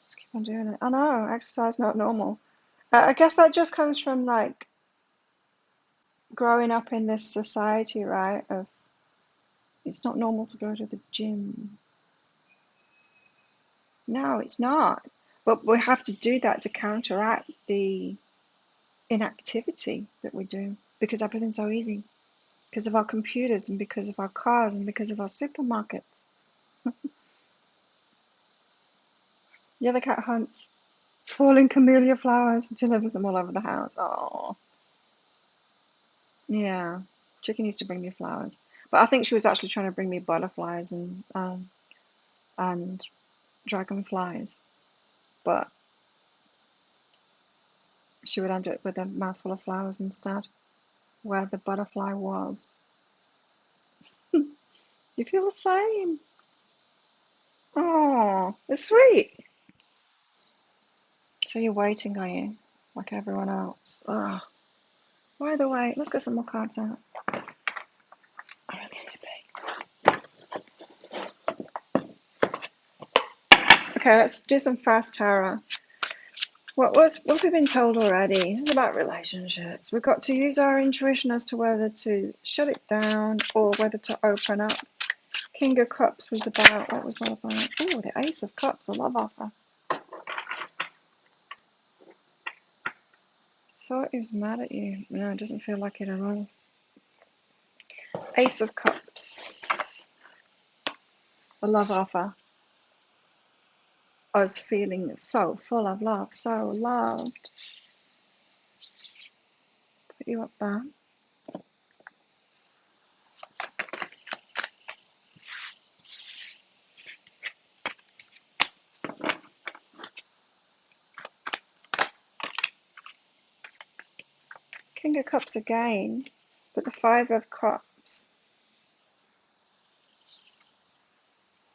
Just keep on doing it. I know, exercise not normal. I guess that just comes from like growing up in this society, right? Of it's not normal to go to the gym. No, it's not. But we have to do that to counteract the inactivity that we do because everything's so easy. Because of our computers and because of our cars and because of our supermarkets. The other cat hunts falling camellia flowers and delivers them all over the house. Oh, yeah. Chicken used to bring me flowers, but I think she was actually trying to bring me butterflies and dragonflies. But she would end up with a mouthful of flowers instead, where the butterfly was. You feel the same. Oh, it's sweet. So you're waiting, are you? Like everyone else. Oh. By the way, let's get some more cards out. I really need to pee. Okay, let's do some fast tarot. What have we been told already? This is about relationships. We've got to use our intuition as to whether to shut it down or whether to open up. King of Cups was about, what was that about? Oh, the Ace of Cups, a love offer. Thought he was mad at you. No, it doesn't feel like it at all. Ace of Cups, a love offer. Us feeling so full of love, so loved. Let's put you up there. King of Cups again, but the Five of Cups.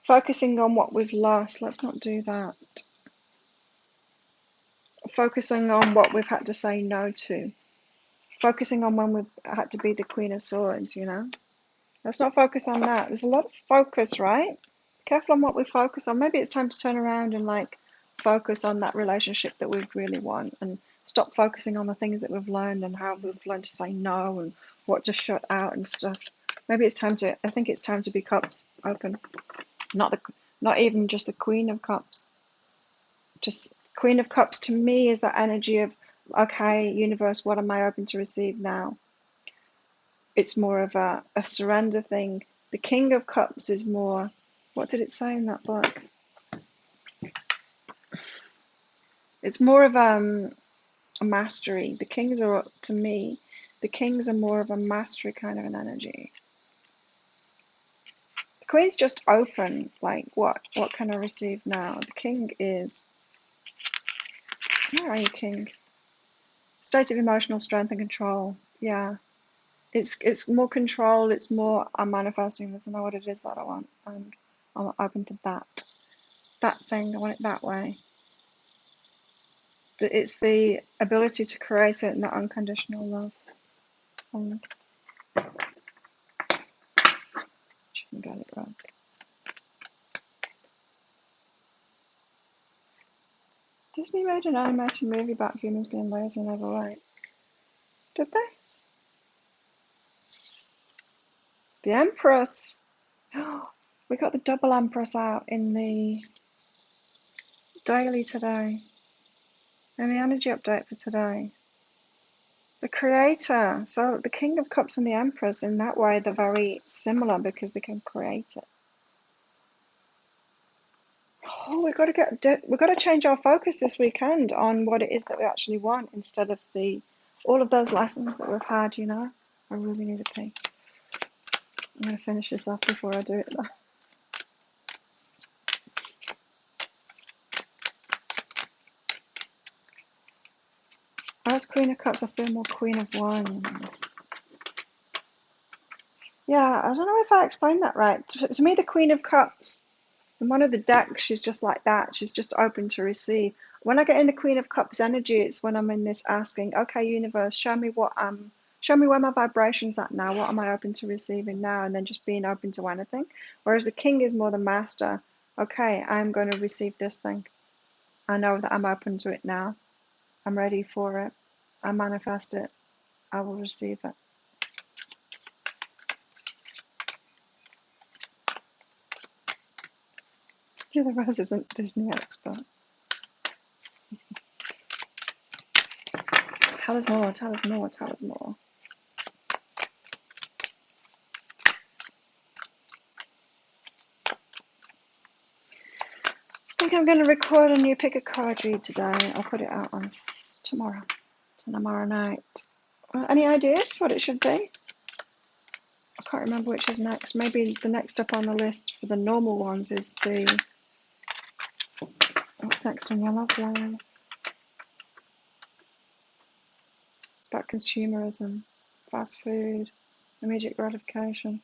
Focusing on what we've lost. Let's not do that. Focusing on what we've had to say no to. Focusing on when we've had to be the Queen of Swords, you know? Let's not focus on that. There's a lot of focus, right? Careful on what we focus on. Maybe it's time to turn around and like focus on that relationship that we really want and stop focusing on the things that we've learned and how we've learned to say no and what to shut out and stuff. Maybe it's time to, I think it's time to be cups open. Not even just the Queen of Cups. Just Queen of Cups to me is that energy of, okay, universe, what am I open to receive now? It's more of a surrender thing. The King of Cups is more, what did it say in that book? It's more of a mastery. The kings are, to me, the kings are more of a mastery kind of an energy. The Queen's just open, like what can I receive now? The King is, where are you, King? State of emotional strength and control. Yeah. It's more control, it's more I'm manifesting this, I know what it is that I want, and I'm open to that thing, I want it that way. But it's the ability to create it and that unconditional love. Shouldn't get it right. Disney made an animated movie about humans being lazy and overweight. Did they? The Empress! We got the double Empress out in the daily today. And the energy update for today. The Creator. So the King of Cups and the Empress, in that way, they're very similar because they can create it. Oh, we've got to change our focus this weekend on what it is that we actually want instead of all of those lessons that we've had, you know. I really need to pee. I'm going to finish this off before I do it though. As Queen of Cups, I feel more Queen of Wands. Yeah, I don't know if I explained that right. To me, the Queen of Cups, in one of the decks, she's just like that. She's just open to receive. When I get in the Queen of Cups energy, it's when I'm in this asking, okay, universe, show me where my vibration's at now. What am I open to receiving now? And then just being open to anything. Whereas the King is more the master. Okay, I'm going to receive this thing. I know that I'm open to it now. I'm ready for it. I manifest it. I will receive it. You're the resident Disney expert. Tell us more, tell us more, tell us more. I think I'm going to record a new pick a card read today. I'll put it out on tomorrow night. Any ideas what it should be? I can't remember which is next. Maybe the next up on the list for the normal ones is the... What's next on your love line? It's about consumerism, fast food, immediate gratification.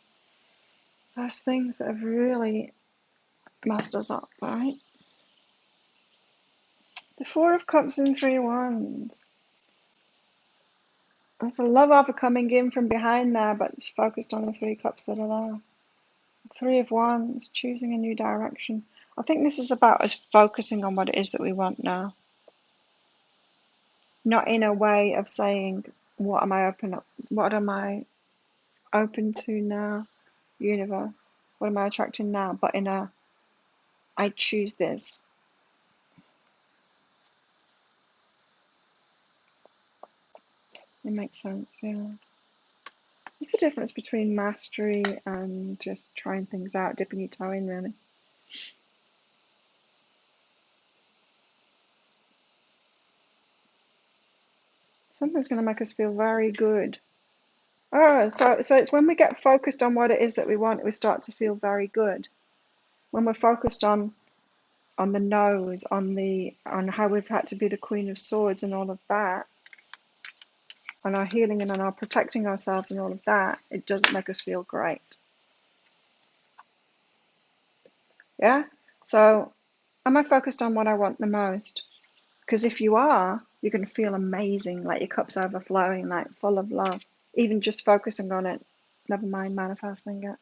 Those things that have really messed us up, right? The Four of Cups and Three Wands. There's a love offer coming in from behind there, but it's focused on the Three Cups that are there. Three of Wands, choosing a new direction. I think this is about us focusing on what it is that we want now. Not in a way of saying, what am I open to now, universe? What am I attracting now? But in a, I choose this. It makes sense, yeah. What's the difference between mastery and just trying things out, dipping your toe in, really? Something's going to make us feel very good. Oh, so it's when we get focused on what it is that we want, we start to feel very good. When we're focused on the nose, on how we've had to be the Queen of Swords and all of that, on our healing and on our protecting ourselves and all of that, it doesn't make us feel great. Yeah? So, am I focused on what I want the most? Because if you are, you're going to feel amazing, like your cup's overflowing, like full of love. Even just focusing on it, never mind manifesting it.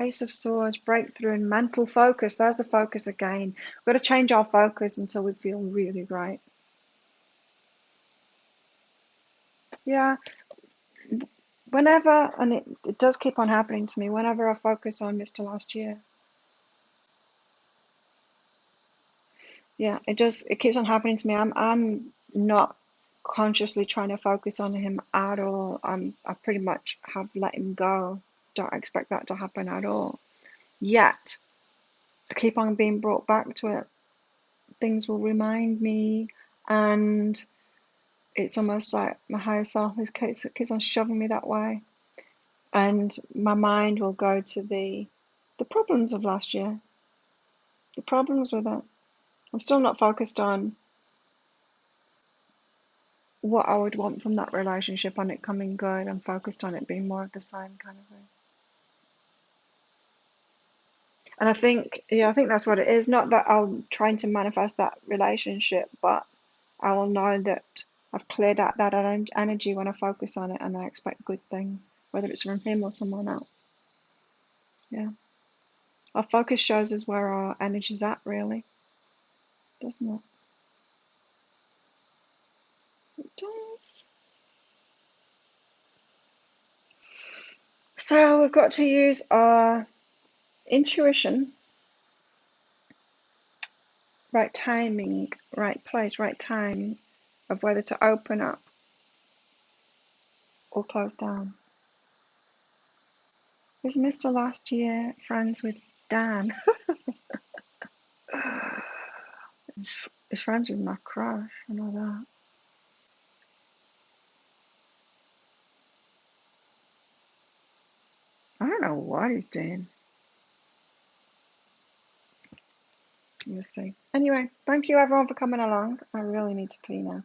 Ace of Swords, breakthrough and mental focus. There's the focus again. We've got to change our focus until we feel really great. Yeah. Whenever, and it does keep on happening to me, whenever I focus on Mr. Last Year. Yeah, it keeps on happening to me. I'm not consciously trying to focus on him at all. I pretty much have let him go. Don't expect that to happen at all. Yet, I keep on being brought back to it. Things will remind me, and it's almost like my higher self keeps on shoving me that way. And my mind will go to the problems of last year, the problems with it. I'm still not focused on what I would want from that relationship, on it coming good. I'm focused on it being more of the same kind of thing. And I think that's what it is. Not that I'm trying to manifest that relationship, but I will know that I've cleared out that energy when I focus on it, and I expect good things, whether it's from him or someone else. Yeah. Our focus shows us where our energy's at, really, doesn't it? It does. So we've got to use our intuition, right timing, right place, right time, of whether to open up or close down. Is Mr. Last Year friends with Dan? He's friends with my crush, I know that. I don't know what he's doing. We'll see. Anyway, thank you everyone for coming along. I really need to pee now.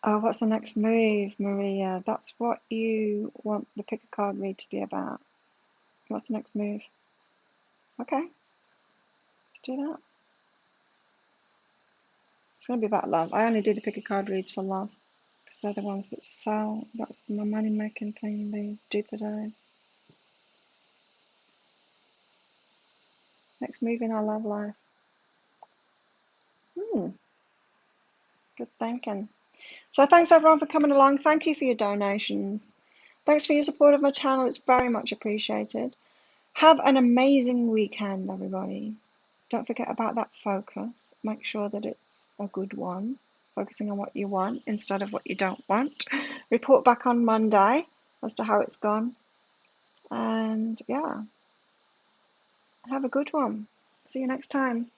Oh, what's the next move, Maria? That's what you want the pick a card read to be about. What's the next move? Okay, let's do that. It's going to be about love. I only do the pick a card reads for love, because they're the ones that sell. That's my money making thing, they jeopardize. Next move in our love life. Good thinking. So thanks everyone for coming along. Thank you for your donations. Thanks for your support of my channel. It's very much appreciated. Have an amazing weekend, everybody. Don't forget about that focus. Make sure that it's a good one, focusing on what you want instead of what you don't want. Report back on Monday as to how it's gone. And yeah, have a good one. See you next time.